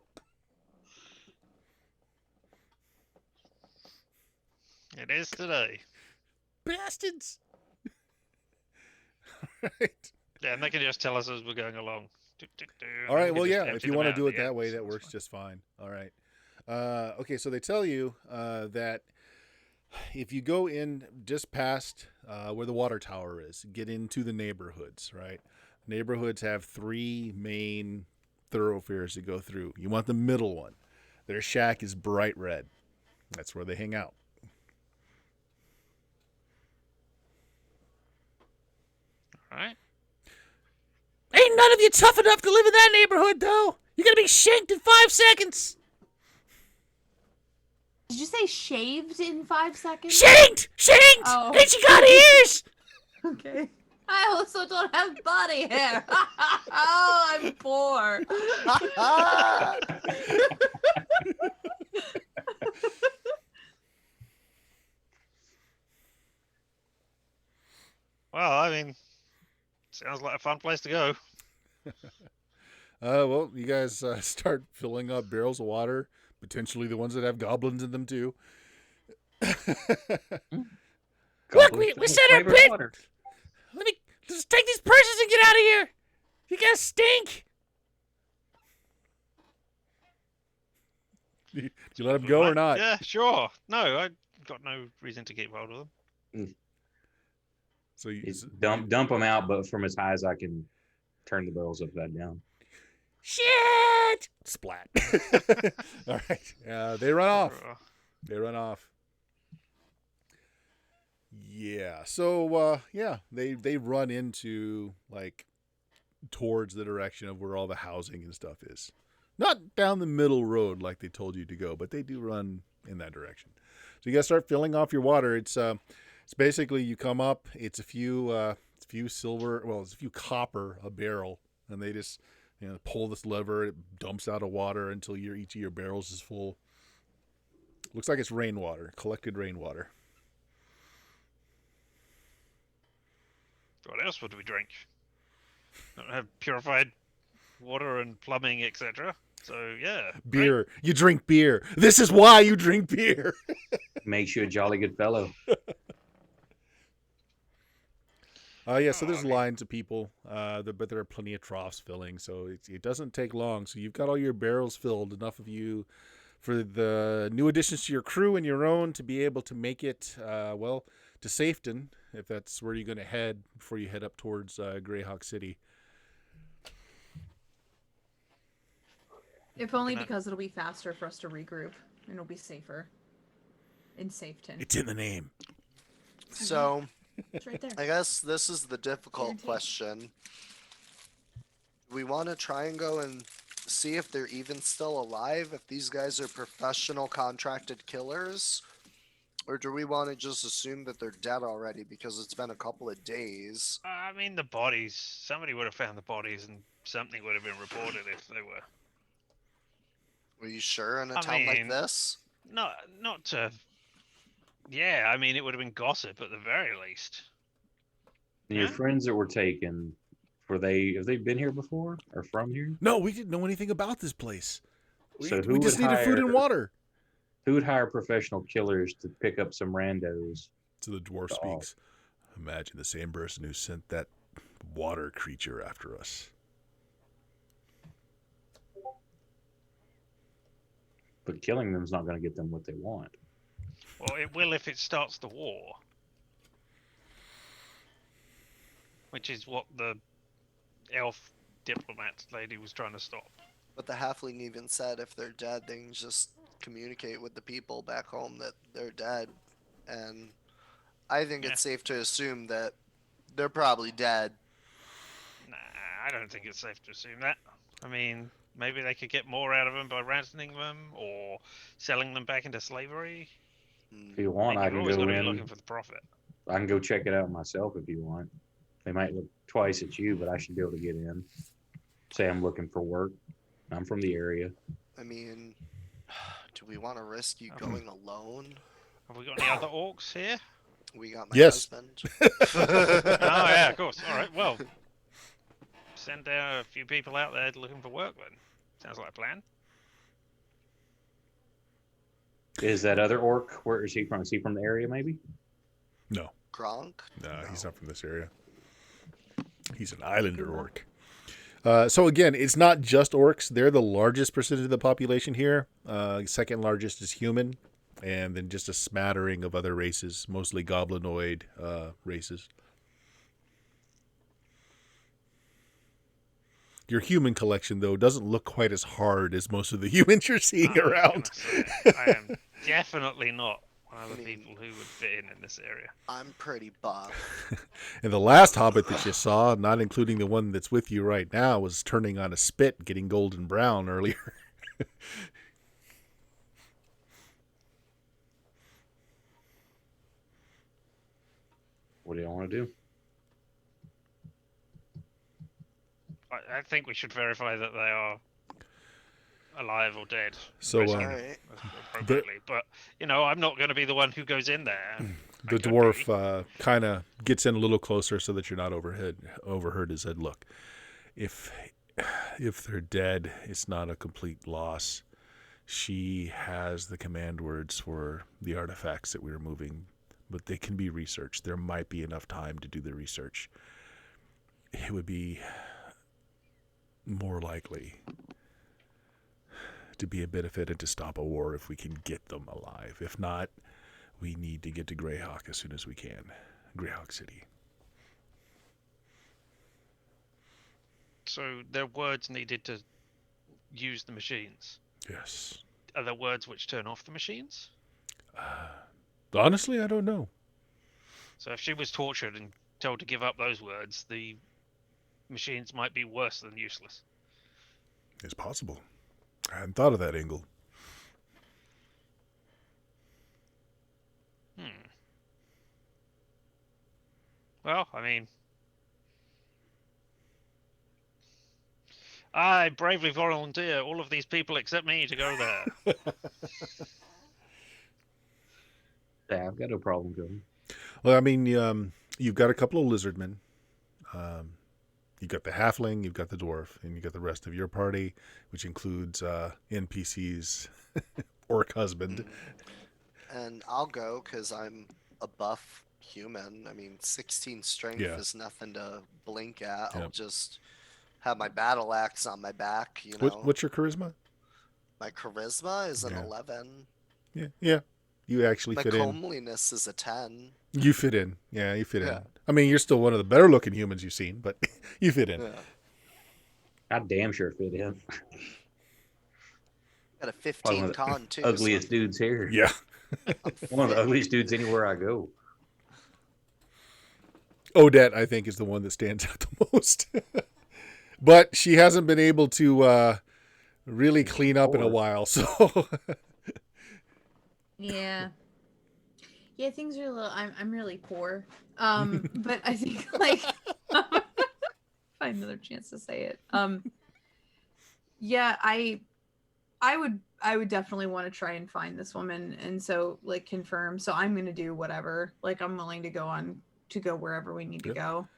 It is today. Bastards. All right. Yeah, and they can just tell us as we're going along. All right. We can Well, just yeah. If empty you them want to out do at it the that end, way, so that it's works fine. just fine. All right. Okay. So they tell you that if you go in just past where the water tower is, get into the neighborhoods. Right. Neighborhoods have 3 main thoroughfares to go through. You want the middle one. Their shack is bright red. That's where they hang out. All right. Ain't none of you tough enough to live in that neighborhood, though. You're gonna be shanked in 5 seconds. Did you say shaved in 5 seconds? Shanked! Shanked! Oh. Ain't you got ears? Okay. I also don't have body hair. Oh, I'm poor. Well, I mean, sounds like a fun place to go. Well, you guys start filling up barrels of water, potentially the ones that have goblins in them too. Look, we said our Flavored bit. water. Let me just take these purses and get out of here. You guys stink. You let them go or not? Yeah, sure. No, I got no reason to keep hold of them. So you It's dump them out, but from as high as I can turn the barrels upside down. Shit. splat. All right. They run off. They run off. Yeah. So they run into like towards the direction of where all the housing and stuff is. Not down the middle road like they told you to go, but they do run in that direction. So you gotta start filling off your water. It's basically you come up. It's a few silver. Well, it's a few copper a barrel, and they just pull this lever. It dumps out of water until each of your barrels is full. Looks like it's rainwater, collected rainwater. What else would we drink? Don't have purified water and plumbing, etc. So yeah, Beer. You drink beer. This is why you drink beer. Makes you a jolly good fellow. So there's lines of people, but there are plenty of troughs filling, so it doesn't take long. So you've got all your barrels filled, enough of you for the new additions to your crew and your own to be able to make it, to Safeton, if that's where you're going to head before you head up towards Greyhawk City. If only Gonna- because it'll be faster for us to regroup and it'll be safer in Safeton. It's in the name. So It's right there. I guess this is the difficult Guaranteed. question. We want to try and go and see if they're even still alive, if these guys are professional contracted killers, or do we want to just assume that they're dead already because it's been a couple of days? I mean, the bodies. Somebody would have found the bodies, and something would have been reported if they were. Are you sure in a I town like mean- this? Not to. Yeah, I mean, it would have been gossip at the very least. And your Yeah. friends that were taken, have they been here before or from here? No, we didn't know anything about this place. We, So we who just would needed food and hire- water. Who would hire professional killers to pick up some randos? So the dwarf Oh. speaks. Imagine the same person who sent that water creature after us. But killing them is not going to get them what they want. Well, it will if it starts the war. Which is what the elf diplomat lady was trying to stop. But the halfling even said if they're dead, they can just communicate with the people back home that they're dead. And I think Yeah. it's safe to assume that they're probably dead. Nah, I don't think it's safe to assume that. I mean, maybe they could get more out of them by ransoming them or selling them back into slavery. Hmm. If you want, I You've can always go got to be in. looking for the profit. I can go check it out myself if you want. They might look twice at you, but I should be able to get in. Say I'm looking for work. I'm from the area. I mean, do we want to risk you going alone? Have we got any other orcs here? We got my Yes. husband. Oh yeah, of course. All right. Well, send a few people out there looking for work then. Sounds like a plan. Is that other orc? Where is he from? Is he from the area maybe? No, Gronk? no, he's No. not from this area. He's an islander orc. So again, it's not just orcs. They're the largest percentage of the population here. Second largest is human, and then just a smattering of other races, mostly goblinoid races. Your human collection, though, doesn't look quite as hard as most of the humans you're seeing I was around. gonna say, I am definitely not one of the people who would fit in this area. I'm pretty buff. And the last hobbit that you saw, not including the one that's with you right now, was turning on a spit, getting golden brown earlier. What do you want to do? I think we should verify that they are alive or dead. So, basically, Alright. appropriately. But you know, I'm not going to be the one who goes in there. I The could be. dwarf kind of gets in a little closer so that you're not overheard his head. Look, if they're dead, it's not a complete loss. She has the command words for the artifacts that we were moving, but they can be researched. There might be enough time to do the research. It would be more likely to be a benefit and to stop a war if we can get them alive. If not, we need to get to Greyhawk as soon as we can. Greyhawk City. So there are words needed to use the machines. Yes. Are there words which turn off the machines? Honestly, I don't know. So if she was tortured and told to give up those words, the machines might be worse than useless. It's possible. I hadn't thought of that angle. Well, I mean, I bravely volunteer all of these people except me to go there. Yeah, I've got no problem going. Well, I mean, you've got a couple of lizardmen. You've got the halfling, you've got the dwarf, and you've got the rest of your party, which includes NPCs, orc husband. And I'll go because I'm a buff human. I mean, 16 strength Yeah. is nothing to blink at. I'll Yep. just have my battle axe on my back, you know. What's your charisma? My charisma is an Yeah. 11. Yeah. You actually My fit in. comeliness is a 10. You fit in. Yeah, you fit Yeah. in. I mean, you're still one of the better looking humans you've seen, but you fit in. Yeah. I damn sure fit in. Got a Probably 15 one of the con too. ugliest dudes here. Yeah. I'm One of the fit. ugliest dudes anywhere I go. Odette, I think, is the one that stands out the most. But she hasn't been able to really clean up in a Poor. while, so Yeah. Yeah, things are a little. I'm really poor. But I think like find another chance to say it. Yeah, I would definitely want to try and find this woman, and so like confirm. So I'm gonna do whatever. Like I'm willing to go wherever we need to Yep. go.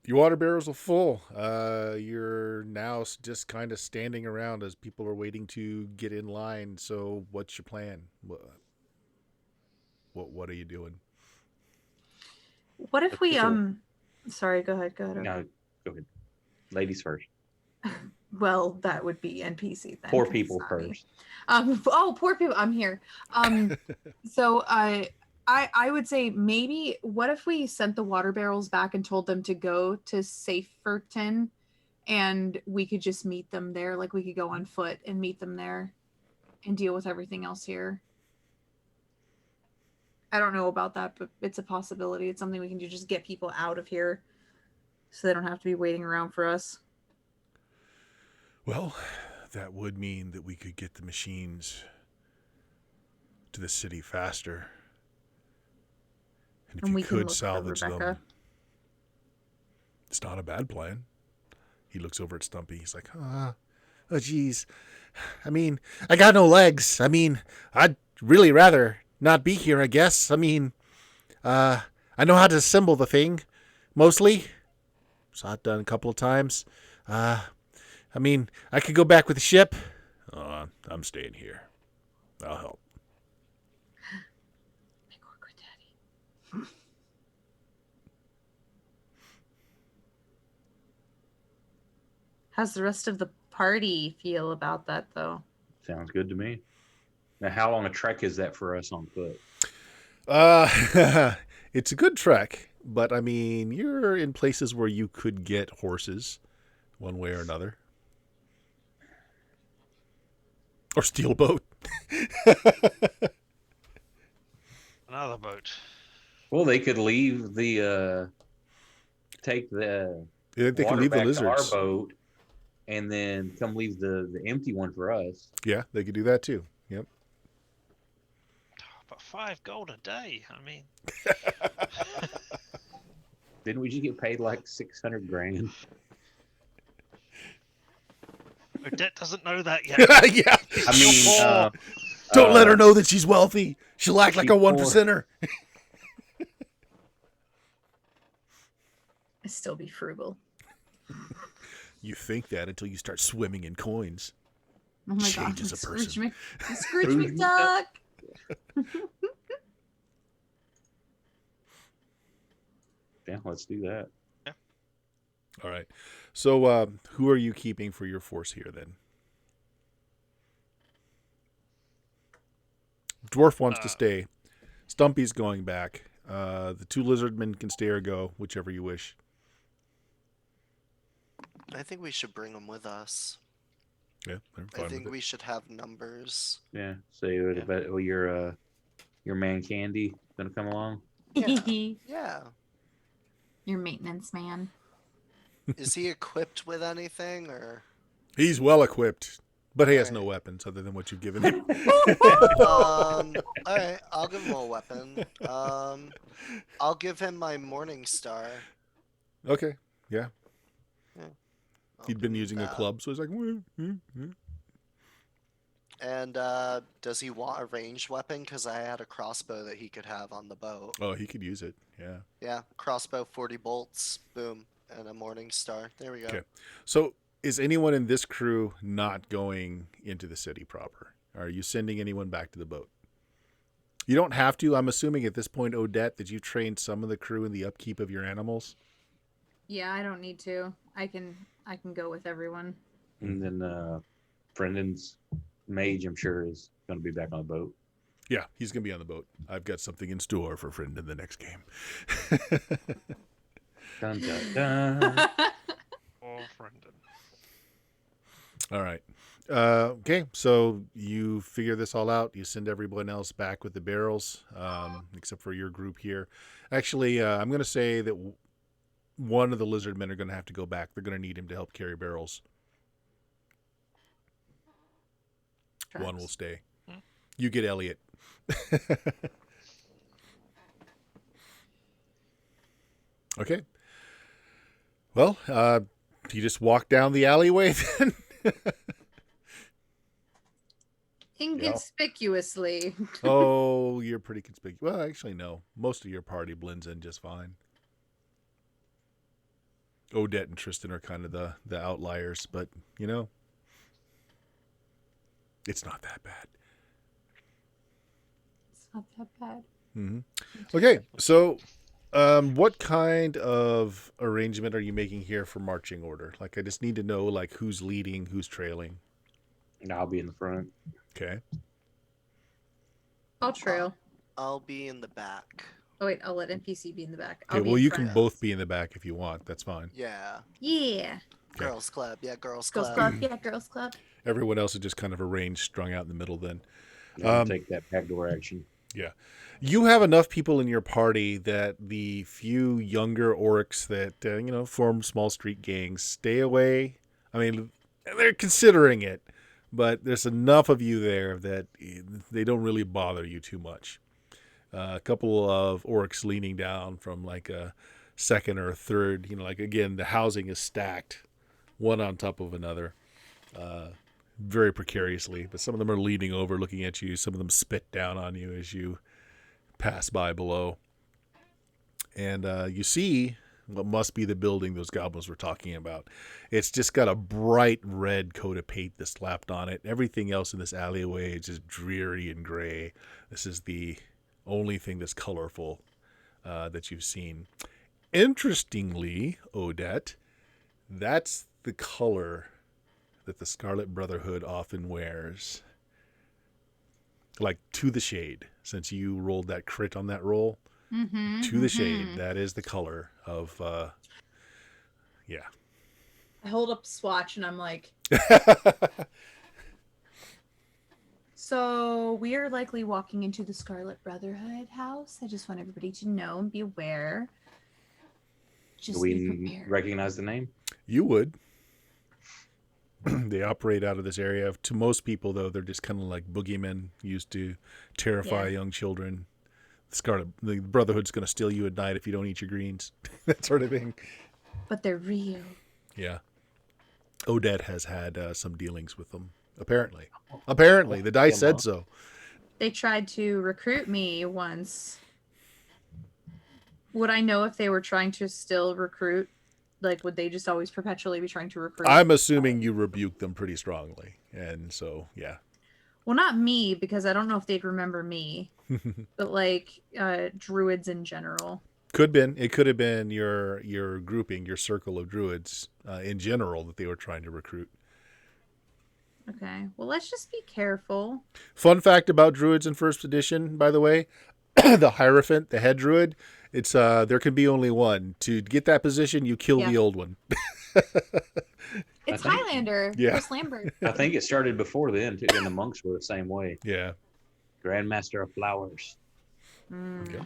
your water barrels are full. You're now just kind of standing around as people are waiting to get in line. So what's your plan? What are you doing? What if we Official- Sorry, go ahead. No, go ahead. Ladies first. Well, that would be NPC then. Poor 'cause it's people not me. first. Oh, poor people. I'm here. So I would say maybe what if we sent the water barrels back and told them to go to Saferton, and we could just meet them there. Like we could go on foot and meet them there, and deal with everything else here. I don't know about that, but it's a possibility. It's something we can do. Just get people out of here, so they don't have to be waiting around for us. Well, that would mean that we could get the machines to the city faster. And if And you we can could look for salvage them, Rebecca. it's not a bad plan. He looks over at Stumpy. He's like, oh, geez. I mean, I got no legs. I mean, I'd really rather not be here, I guess. I mean, I know how to assemble the thing, mostly. Saw it done a couple of times. I mean, I could go back with the ship. Oh, I'm staying here. I'll help. Make work with Daddy. How's the rest of the party feel about that, though? Sounds good to me. Now, how long a trek is that for us on foot? It's a good trek, but I mean, you're in places where you could get horses one way or another. Or steal a boat. Another boat. Well, they could leave the take the Yeah, they can water leave the back to lizards. our boat, and then come leave the empty one for us. Yeah, they could do that too. Yep. But 5 gold a day. I mean, Didn't we just get paid like 600 grand? Odette doesn't know that yet. Yeah. I mean, Don't let her know that she's wealthy. She'll act like a she's one poor. percenter. I still be frugal. You think that until you start swimming in coins. Oh my god, Changes a Scrooge, person. Scrooge Scrooge McDuck. Yeah, let's do that. All right. So, who are you keeping for your force here then? Dwarf wants to stay. Stumpy's going back. The 2 lizardmen can stay or go, whichever you wish. I think we should bring them with us. Yeah, I'm I fine think with we should have numbers. Yeah. So your man Candy gonna come along? Yeah. Your maintenance man. Is he equipped with anything or? it. He's well equipped, but he has no Alright. weapons other than what you've given him. All right, I'll give him a weapon. I'll give him my Morning Star. Okay, yeah. I'll He'd been give him using a that. club, so he's like, And does he want a ranged weapon? Because I had a crossbow that he could have on the boat. oh, he could use it. Yeah. Yeah, crossbow, 40 bolts, boom, and a Morning Star. There we go. Okay. So, is anyone in this crew not going into the city proper? Are you sending anyone back to the boat? You don't have to. I'm assuming at this point, Odette, that you've trained some of the crew in the upkeep of your animals. Yeah, I don't need to. I can go with everyone. And then Brendan's Mage, I'm sure, is going to be back on the boat. Yeah, he's going to be on the boat. I've got something in store for Friend in the next game. Dun, dun, dun. Oh, Brendan. All right. Okay, so you figure this all out. You send everyone else back with the barrels, except for your group here. Actually, I'm going to say that one of the lizard men are going to have to go back. They're going to need him to help carry barrels. One will stay. You get Elliot. Okay. Well, you just walk down the alleyway then? Inconspicuously. Oh, you're pretty conspicuous. Well, actually, no. Most of your party blends in just fine. Odette and Tristan are kind of the outliers, but, you know, it's not that bad. It's not that bad. Mm-hmm. Okay, so what kind of arrangement are you making here for marching order? Like, I just need to know, like, who's leading, who's trailing. And I'll be in the front. Okay. I'll trail. I'll be in the back. Oh wait, I'll let NPC be in the back. Okay, I'll be well, in you front. can both be in the back if you want. That's fine. Yeah. Yeah. Okay. Girls Club. Yeah, Girls Girls Club. Club. Yeah, Girls Club. Everyone else is just kind of arranged, strung out in the middle then. I'll take that backdoor action. Yeah. You have enough people in your party that the few younger orcs that, form small street gangs stay away. I mean, they're considering it, but there's enough of you there that they don't really bother you too much. A couple of orcs leaning down from like a second or a third, again, the housing is stacked one on top of another, very precariously, but some of them are leaning over looking at you. Some of them spit down on you as you pass by below. And you see what must be the building those goblins were talking about. It's just got a bright red coat of paint that's slapped on it. Everything else in this alleyway is just dreary and gray. This is the only thing that's colorful that you've seen. Interestingly, Odette, that's the color that the Scarlet Brotherhood often wears. Like, to the shade, since you rolled that crit on that roll. Mm-hmm, To the shade, that is the color of, yeah. I hold up a swatch and I'm like, so we are likely walking into the Scarlet Brotherhood house. I just want everybody to know and be aware. Do Just be we prepared. recognize the name? You would. They operate out of this area. To most people, though, they're just kind of like boogeymen used to terrify young children. The Brotherhood's going to steal you at night if you don't eat your greens. That sort of thing. But they're real. Yeah. Odette has had some dealings with them, apparently. Apparently. The dice said so. They tried to recruit me once. Would I know if they were trying to still recruit? Like, would they just always perpetually be trying to recruit? I'm assuming you rebuked them pretty strongly. And so, yeah. Well, not me, because I don't know if they'd remember me. But, like, druids in general. It could have been your grouping, your circle of druids in general that they were trying to recruit. Okay. Well, let's just be careful. Fun fact about druids in first edition, by the way, the Hierophant, the head druid, it's there can be only one. To get that position, you kill the old one. It's think- Highlander. Yeah. Chris Lambert. I think it started before then, too, and the monks were the same way. Yeah. Grandmaster of Flowers. Okay.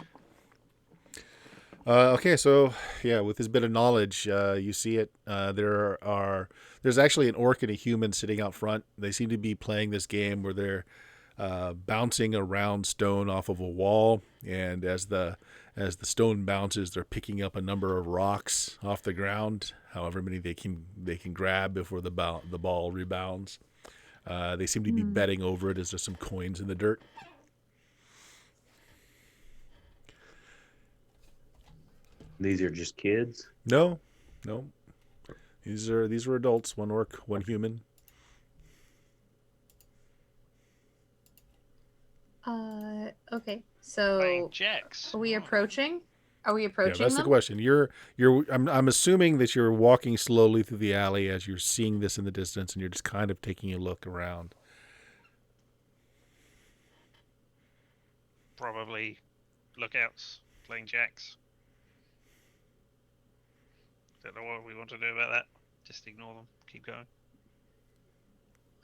Okay, so yeah, with this bit of knowledge, you see it. There's actually an orc and a human sitting out front. They seem to be playing this game where they're bouncing a round stone off of a wall, and as the stone bounces, they're picking up a number of rocks off the ground, however many they can grab before the ball rebounds. They seem to be betting over it as there's some coins in the dirt. These are just kids. No. These were adults. One orc, one human. Okay. Playing So, checks. are we approaching? Are we Yeah, approaching that's the them? question. I'm assuming that you're walking slowly through the alley as you're seeing this in the distance, and you're just kind of taking a look around. probably lookouts playing jacks. Don't know what we want to do about that. Just ignore them. Keep going.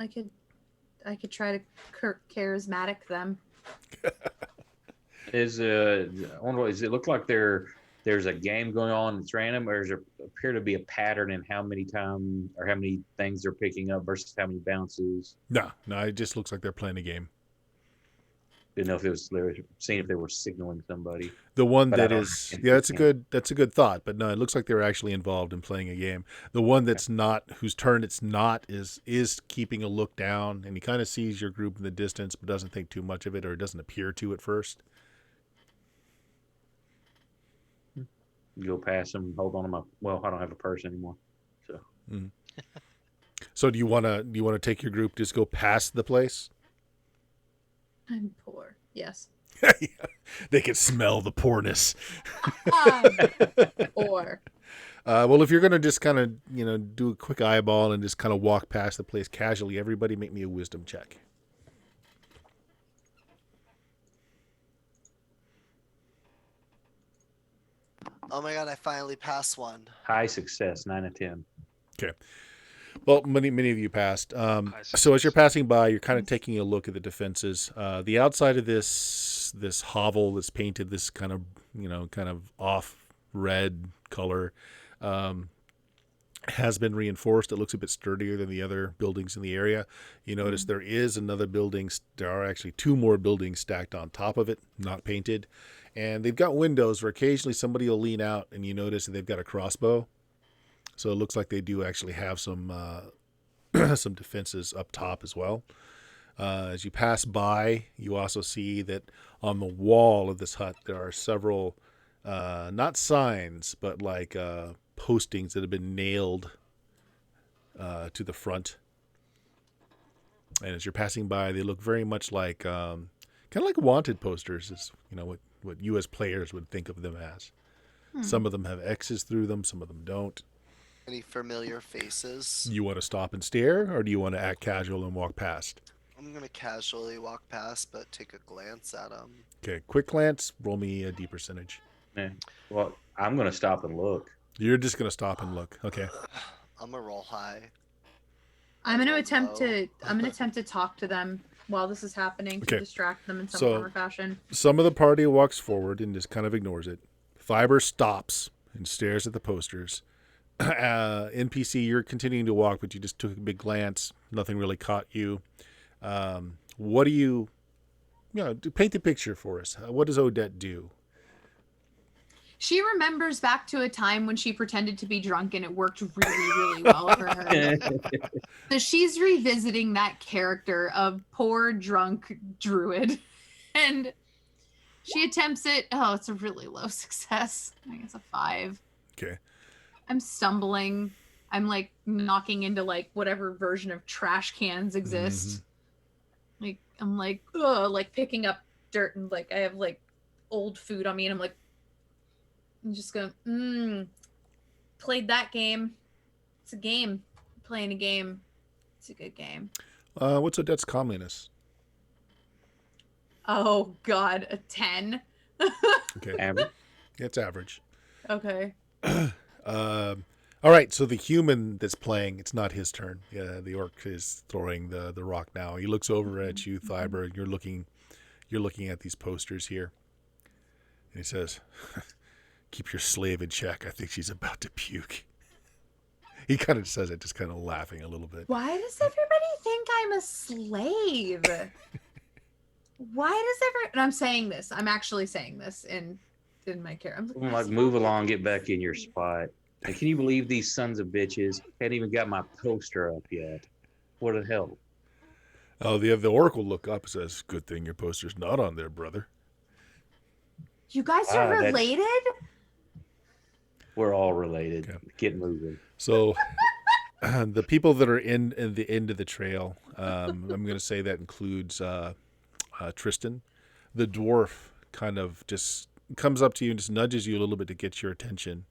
I could try to charismatic them. Is I wonder, does it look like there's a game going on that's random, or does there appear to be a pattern in how many times or how many things they're picking up versus how many bounces? No, it just looks like they're playing a game. Didn't know if they were seeing if they were signaling somebody. The one But I that don't is, understand yeah, that's a firsthand. good thought. But no, it looks like they're actually involved in playing a game. The one that's not, whose turn it's not, is keeping a look down, and he kind of sees your group in the distance, but doesn't think too much of it, or it doesn't appear to at first. Go past them, hold on to my. Well, I don't have a purse anymore, so So do you want to take your group, just go past the place? I'm poor. Yes. They can smell the poorness. Or Well, if you're going to just kind of, do a quick eyeball and just kind of walk past the place casually, everybody make me a wisdom check. Oh my god, I finally passed one. high success, 9 of 10. Well, many of you passed. So as you're passing by, you're kind of taking a look at the defenses. The outside of this hovel that's painted this kind of off red color has been reinforced. It looks a bit sturdier than the other buildings in the area. You notice there is another building. There are actually two more buildings stacked on top of it, not painted. And they've got windows where occasionally somebody will lean out and you notice that they've got a crossbow. So it looks like they do actually have some some defenses up top as well. As you pass by, you also see that on the wall of this hut there are several, not signs, but like postings that have been nailed to the front. And as you're passing by, they look very much like kind of like wanted posters, is what U.S. players would think of them as. Some of them have X's through them, some of them don't. Any familiar faces? You want to stop and stare, or do you want to act casual and walk past? I'm gonna casually walk past, but take a glance at them. Okay, quick glance. Roll me a D percentage. Yeah. Well, I'm gonna stop and look. You're just gonna stop and look. Okay. I'm gonna roll high. I'm gonna Roll attempt low. to talk to them while this is happening to Okay. distract them in some So- form or fashion. Some of the party walks forward and just kind of ignores it. Fiber stops and stares at the posters. NPC, you're continuing to walk, but you just took a big glance. Nothing really caught you. What do you paint the picture for us? What does Odette do? She remembers back to a time when she pretended to be drunk and it worked really, really well for her. So she's revisiting that character of poor drunk druid. And she attempts it. Oh, it's a really low success. I think it's a 5. Okay. I'm stumbling. I'm like knocking into like whatever version of trash cans exist. Like I'm like, ugh, like picking up dirt and like I have like old food on me and I'm just going, played that game. It's a game. Playing a game. It's a good game. What's Odette's comeliness? Oh God, a 10. Okay. Average. It's average. Okay. All right, so the human that's playing, it's not his turn. Yeah, the orc is throwing the rock now. He looks over at you, Thyber, and you're looking at these posters here. And he says, "Keep your slave in check. I think she's about to puke." He kind of says it, just kind of laughing a little bit. Why does everybody think I'm a slave? Why does and I'm saying this. I'm actually saying this in my character. I'm like, move along, get back in your spot. And can you believe these sons of bitches hadn't even got my poster up yet? What the hell? Oh, the orc will look up and says, "Good thing your poster's not on there, brother." You guys are That's- related? We're all related. Okay. Get moving. So the people that are in the end of the trail, I'm going to say that includes Tristan. The dwarf kind of just comes up to you and just nudges you a little bit to get your attention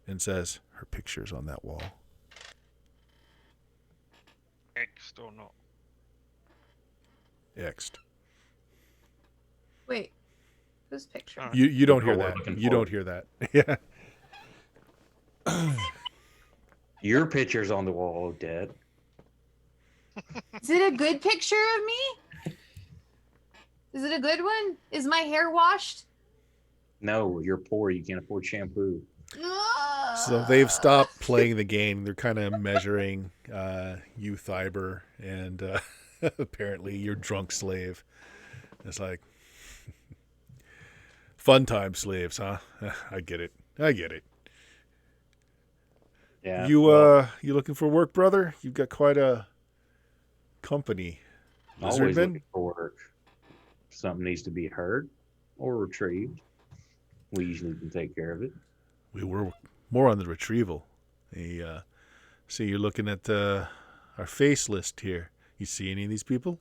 and says, "Her picture's on that wall." Xed or not? X'd. Wait, Whose picture? Alright. You don't hear We're that. looking You for don't it. hear that. Yeah. Your picture's on the wall, Dad. Is it a good picture of me? Is it a good one? Is my hair washed? No, you're poor. You can't afford shampoo. So they've stopped playing the game. They're kind of measuring you, Thyber, and apparently your drunk slave. It's like fun time slaves, huh? I get it. I get it. Yeah. You well, you looking for work, brother? You've got quite a company. always Lizardmen? looking for work. Something needs to be hurt or retrieved. We usually can take care of it. We were more on the retrieval. See, you're looking at our face list here. You see any of these people?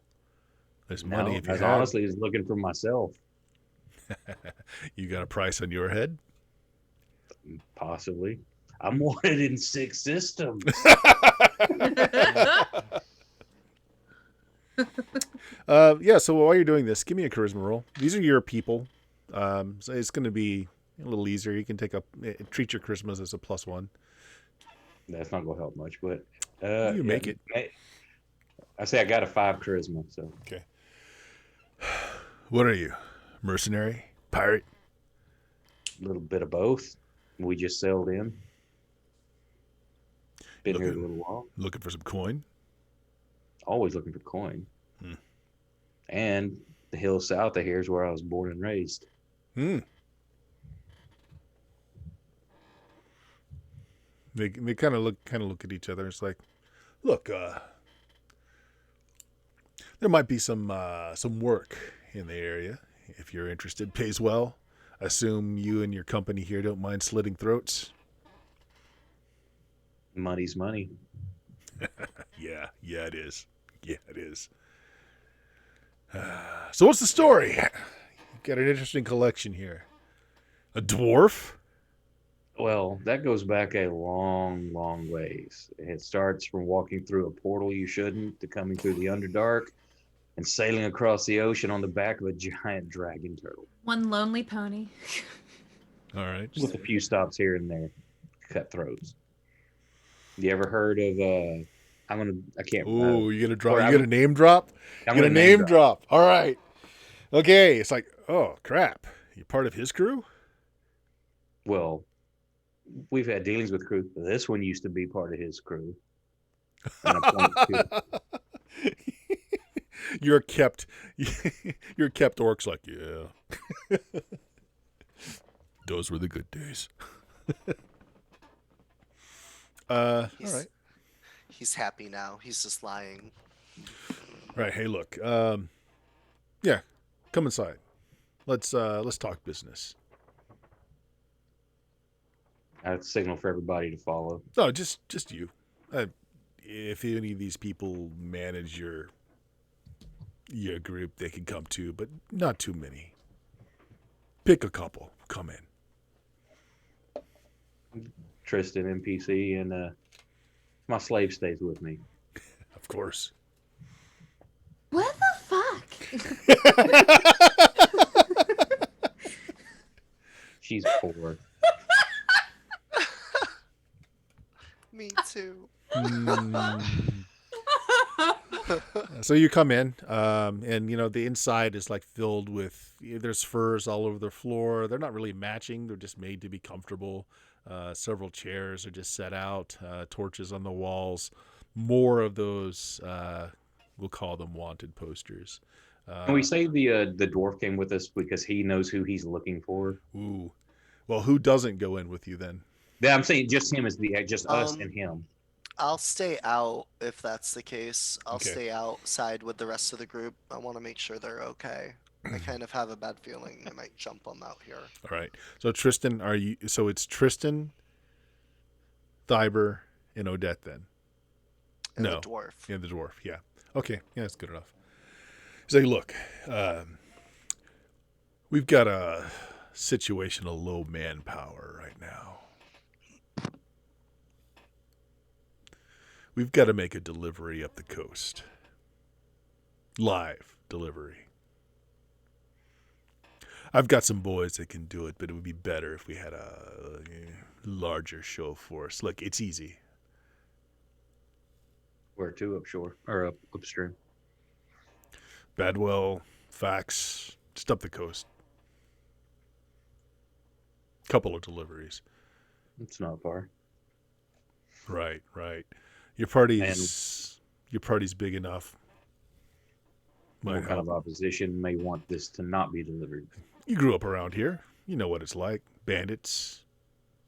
There's money No, if you as had. honestly as looking for myself, You got a price on your head? possibly. I'm wanted in 6 systems. Yeah, so while you're doing this, give me a charisma roll. These are your people. So it's going to be a little easier. You can treat your charismas as a +1. That's not gonna help much, but You make it. I say I got a 5 charisma, so Okay. What are you? Mercenary? Pirate? a little bit of both. We just sailed in. Been here a Looking- little while. Looking for some coin? Always looking for coin. Hmm. And the hill south of here is where I was born and raised. Hmm. They kind of look at each other. It's like, look, there might be some work in the area if you're interested. Pays well. Assume you and your company here don't mind slitting throats. Money's money. Yeah, it is. Yeah, it is. So what's the story? You've got an interesting collection here. A dwarf? Well, that goes back a long, long ways. It starts from walking through a portal you shouldn't to coming through the Underdark and sailing across the ocean on the back of a giant dragon turtle One lonely pony. All right. with a few stops here and there. Cutthroats. You ever heard of I can't Ooh, you gonna drop? or You I'm- gonna name drop? I'm You gonna gonna name drop? All right. Okay. It's like, oh crap! You're part of his crew. Well, we've had dealings with crew. This one used to be part of his crew. And I pointed to- You're kept. You're kept orcs. Like, yeah. Those were the good days. All right. He's happy now. He's just lying. Right. Hey, look. Yeah, come inside. Let's talk business. I signal for everybody to follow. No, just you. If any of these people manage your group, they can come too, but not too many. Pick a couple. Come in. Tristan, NPC, and my slave stays with me. Of course. What the fuck? She's poor. Me too. So you come in, and the inside is like filled with. There's furs all over the floor. They're not really matching. They're just made to be comfortable. Several chairs are just set out. Torches on the walls. More of those. We'll call them wanted posters. Can we say the dwarf came with us because he knows who he's looking for? Ooh. Well, who doesn't go in with you then? Yeah, I'm saying just him as just us Um, and him. I'll stay out if that's the case. I'll Okay. stay outside with the rest of the group. I want to make sure they're okay. I kind of have a bad feeling they might jump them out here. All right. So Tristan, so it's Tristan, Thyber, and Odette then. And No. the dwarf. Yeah, the dwarf. Yeah. Okay. Yeah, that's good enough. Say, look, we've got a situation of low manpower right now. We've got to make a delivery up the coast. Live delivery. I've got some boys that can do it, but it would be better if we had a larger show force. Look, it's easy. Where to upshore or upstream? Badwell, Fax, just up the coast. Couple of deliveries. It's not far. Right. Your party's big enough. What kind of opposition may want this to not be delivered? You grew up around here. You know what it's like. Bandits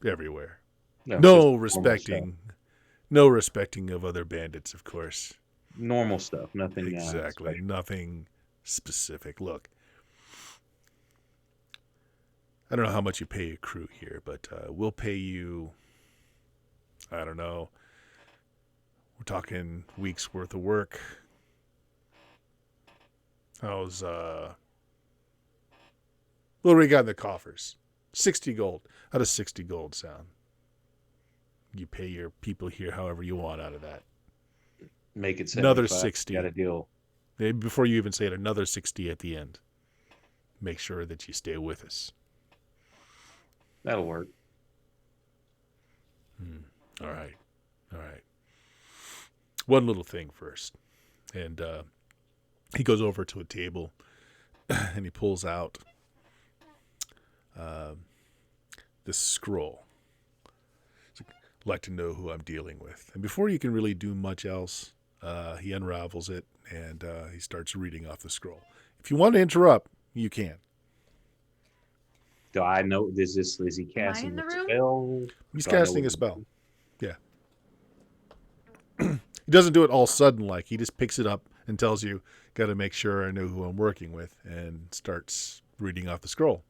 everywhere. No, No just respecting of other bandits, of course. normal stuff. Nothing. Exactly. Special. Nothing specific. Look, I don't know how much you pay your crew here, but we'll pay you, I don't know, we're talking weeks worth of work. How's, what do we got in the coffers? 60 gold. How does 60 gold sound? You pay your people here however you want out of that. Make it Another 75. 60. Got a deal. Maybe before you even say it, another 60 at the end. Make sure that you stay with us. That'll work. All right. One little thing first. And he goes over to a table and he pulls out this scroll. So, I'd like to know who I'm dealing with. And before you can really do much else, he unravels it and he starts reading off the scroll. If you want to interrupt, you can. Do I know? Is he casting in the a room? spell? He's Do I know casting what a spell. Yeah. He doesn't do it all sudden like. He just picks it up and tells you, got to make sure I know who I'm working with, and starts reading off the scroll.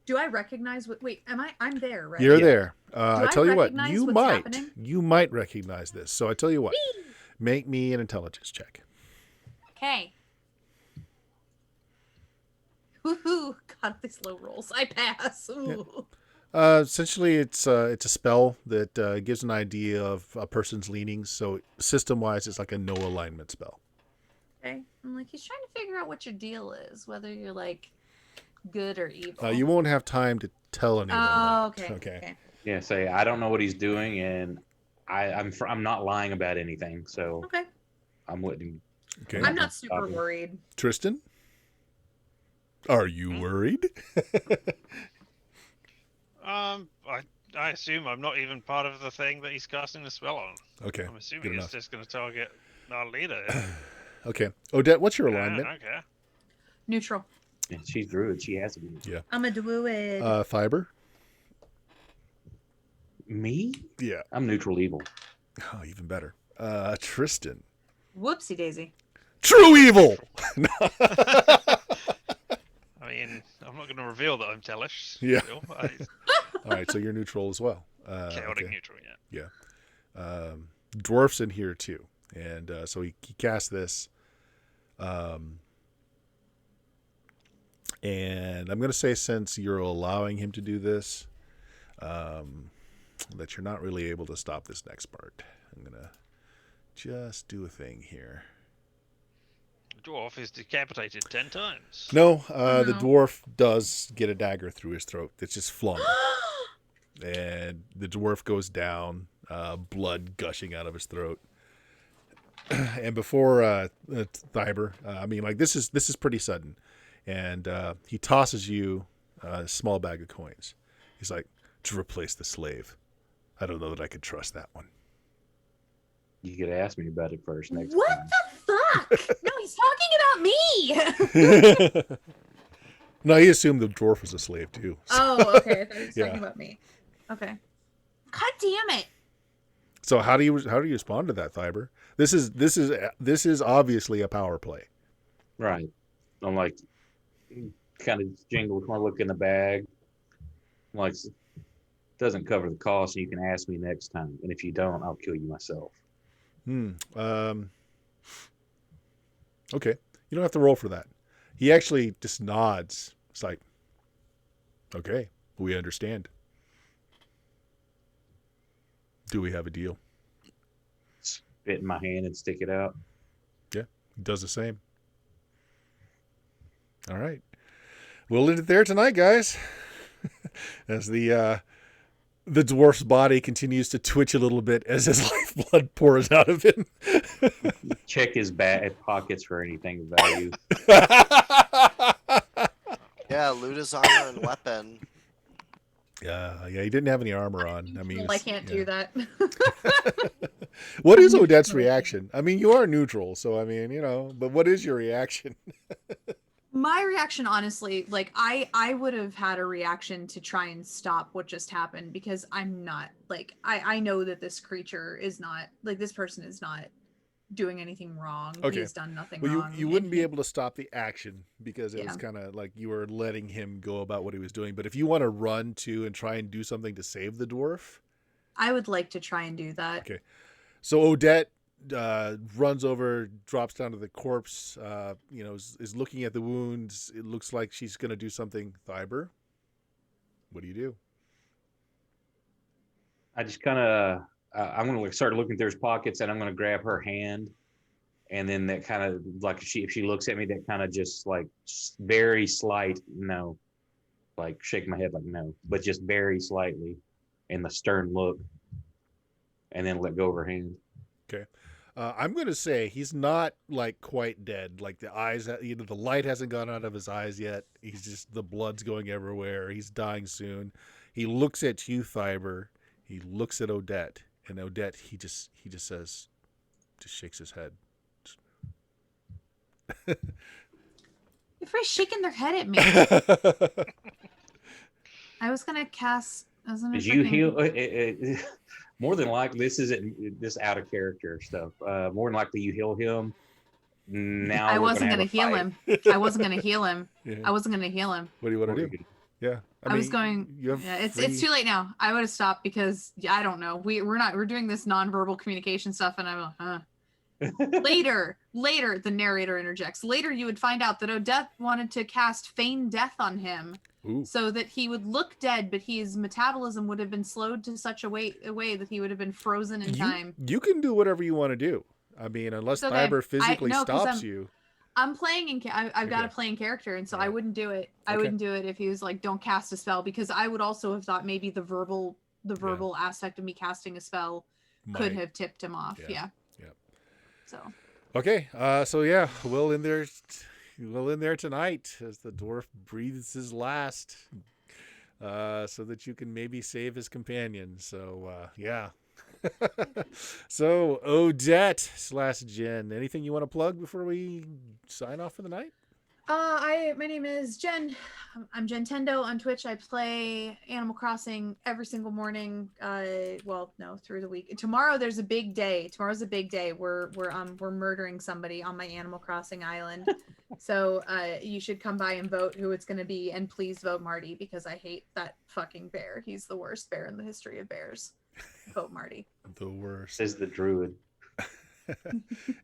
Do I recognize what? Wait, I'm there, right? You're Yeah. there. I I tell you what, recognize you what's might. happening? You might recognize this. So I tell you what, make me an intelligence check. Okay. Woohoo! God, these low rolls. I pass. Ooh. Essentially, it's a spell that gives an idea of a person's leanings. So system-wise, it's like a no alignment spell. Okay. I'm like, he's trying to figure out what your deal is, whether you're like good or evil. You won't have time to tell anyone. Oh, that. okay. Yeah, say I don't know what he's doing, and I'm not lying about anything, so Okay. I'm wouldn't. Okay. I'm not super worried. Tristan, are you worried? I assume I'm not even part of the thing that he's casting the spell on. Okay. I'm assuming it's just going to target our leader. Okay. Odette, what's your alignment? Okay. Neutral. Yeah, she's druid. She has to be. Yeah. I'm a druid. Fiber? Me? Yeah. I'm neutral evil. Oh, even better. Tristan. Whoopsie daisy. True evil! I mean, I'm not going to reveal that I'm Telesh. Yeah. Still. All right, so you're neutral as well. Chaotic okay. neutral, yeah. Dwarf's in here too. And so he casts this. And I'm going to say, since you're allowing him to do this, that you're not really able to stop this next part. I'm going to just do a thing here. The dwarf is decapitated 10 times. No, the dwarf does get a dagger through his throat. It's just flung. And the dwarf goes down, blood gushing out of his throat. And before Thiber, this is pretty sudden. And he tosses you a small bag of coins. He's like, to replace the slave. I don't know that I could trust that one. You could ask me about it first next What time. the fuck? No, he's talking about me. No, he assumed the dwarf was a slave too. So, Oh, okay. I thought he was Yeah. talking about me. Okay. God damn it. so how do you respond to that, Thiber? This is obviously a power play. Right. I'm like, kind of jingle, kind of look in the bag. I'm like, doesn't cover the cost, and you can ask me next time. And if you don't, I'll kill you myself. Okay. You don't have to roll for that. He actually just nods. It's like, okay, we understand. Do we have a deal? Spit in my hand and stick it out. Yeah, he does the same. All right. We'll end it there tonight, guys. As the dwarf's body continues to twitch a little bit as his lifeblood pours out of him. Check his pockets for anything of value. Yeah, loot his armor and weapon. Yeah, he didn't have any armor on. I mean, Well, I can't do that. What is Odette's reaction? I mean, you are neutral, so I mean, but what is your reaction? My reaction, honestly, like I would have had a reaction to try and stop what just happened, because I'm not like I know that this creature is not like, this person is not doing anything wrong. Okay. He's done nothing Well, wrong. you wouldn't be able to stop the action because it Yeah. was kind of like you were letting him go about what he was doing. But if you want to run to and try and do something to save the dwarf, I would like to try and do that. Okay. So Odette runs over, drops down to the corpse, is looking at the wounds. It looks like she's going to do something. Thyber, what do you do? I just kind of, I'm going to start looking through his pockets, and I'm going to grab her hand. And then that kind of, like, if she looks at me, that kind of just like very slight, no, like shake my head like no, but just very slightly in the stern look, and then let go of her hand. Okay. I'm going to say he's not like quite dead. Like the eyes, the light hasn't gone out of his eyes yet. He's just, the blood's going everywhere. He's dying soon. He looks at you, Thyber. He looks at Odette, and Odette, he just says, just shakes his head. Everybody's shaking their head at me. I was gonna cast. Did you heal? More than likely, this isn't this out of character stuff. More than likely, you heal him. Now I wasn't gonna heal fight. him. I wasn't gonna heal him. Yeah. I wasn't gonna heal him. What do you want to do? Yeah. I was going. You have Yeah, it's free- too late now. I would have stopped because I don't know. We're doing this nonverbal communication stuff, and I'm like, huh. Later, the narrator interjects. Later, you would find out that Odette wanted to cast feign death on him, Ooh. so that he would look dead, but his metabolism would have been slowed to such a way that he would have been frozen in time. You can do whatever you want to do. I mean, unless It's okay. Thyber physically No, 'cause stops you. I'm playing in. I've got Okay. to play in character, and so Yeah. I wouldn't do it. I Okay. wouldn't do it if he was like, "Don't cast a spell," because I would also have thought maybe the verbal aspect of me casting a spell could Might. have tipped him off. Yeah. Yeah. Yep. So. Okay. So yeah, we'll in there tonight as the dwarf breathes his last, so that you can maybe save his companion. So yeah. So Odette / Jen, anything you want to plug before we sign off for the night? My name is Jen. I'm Gentendo on Twitch. I play Animal Crossing every single morning. Through the week. Tomorrow there's a big day. Tomorrow's a big day. We're murdering somebody on my Animal Crossing island. So you should come by and vote who it's gonna be, and please vote Marty, because I hate that fucking bear. He's the worst bear in the history of bears. Vote Marty. The worst. Says the druid.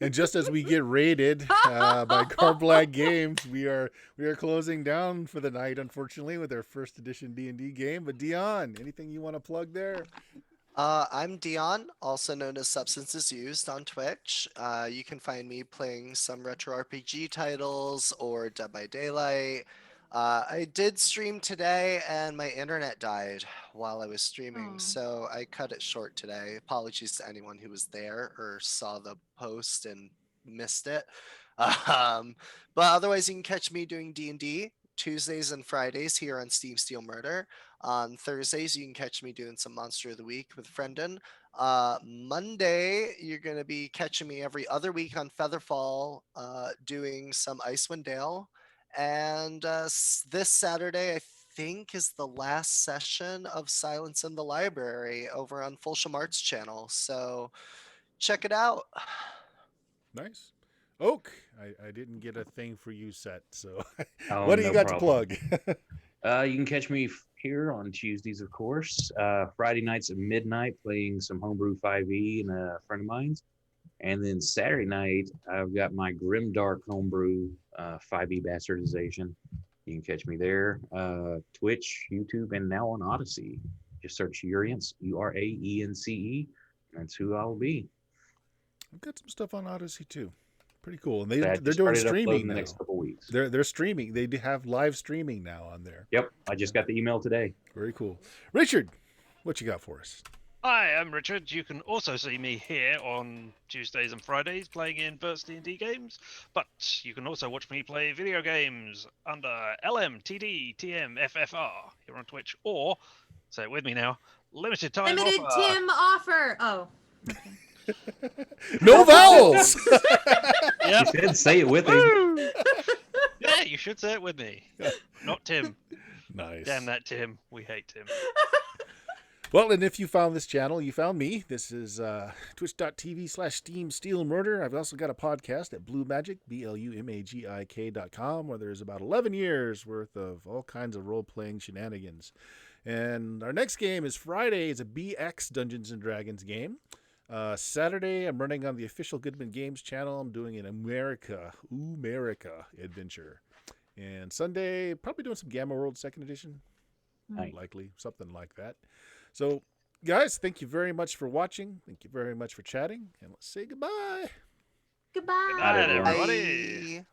And just as we get raided by Carblack Games, we are closing down for the night, unfortunately, with our first edition D&D game. But Dion, anything you want to plug there? I'm Dion, also known as Substances Used on Twitch. You can find me playing some retro RPG titles or Dead by Daylight. I did stream today and my internet died while I was streaming, Aw. so I cut it short today. Apologies to anyone who was there or saw the post and missed it. But otherwise, you can catch me doing D&D Tuesdays and Fridays here on Steam Steel Murder. On Thursdays, you can catch me doing some Monster of the Week with Frendon. Monday, you're going to be catching me every other week on Featherfall doing some Icewind Dale. And this Saturday, I think, is the last session of Silence in the Library over on Fulsham Arts channel. So check it out. Nice. Oak, I didn't get a thing for you set, so Oh, what do you no got problem. to plug? You can catch me here on Tuesdays, of course. Friday nights at midnight playing some Homebrew 5e and a friend of mine's. And then Saturday night, I've got my Grimdark Homebrew 5e bastardization. You can catch me there. Twitch, YouTube, and now on Odyssey. Just search Urience, Uraence. That's who I'll be. I've got some stuff on Odyssey too. Pretty cool. And That they're just doing started uploading streaming the now. next couple weeks. They're streaming. They do have live streaming now on there. Yep, I just got the email today. Very cool. Richard, what you got for us? Hi, I'm Richard. You can also see me here on Tuesdays and Fridays playing in Burst D&D games, but you can also watch me play video games under LMTDTMFFR here on Twitch, or, say it with me now, Limited Time Limited Offer. Tim offer. Oh. No vowels. Yep. You said say it with him. Woo! Yeah, you should say it with me. Not Tim. Nice. Damn that Tim. We hate Tim. Well, and if you found this channel, you found me. This is twitch.tv/Steam Steel Murder. I've also got a podcast at Blue Magic, BLUMAGIK.com, where there's about 11 years worth of all kinds of role-playing shenanigans. And our next game is Friday. It's a BX Dungeons & Dragons game. Saturday, I'm running on the official Goodman Games channel. I'm doing an America adventure. And Sunday, probably doing some Gamma World 2nd Edition. Nice. Likely, something like that. So, guys, thank you very much for watching. Thank you very much for chatting. And let's say goodbye. Goodbye. Good night, everyone. everybody. Bye.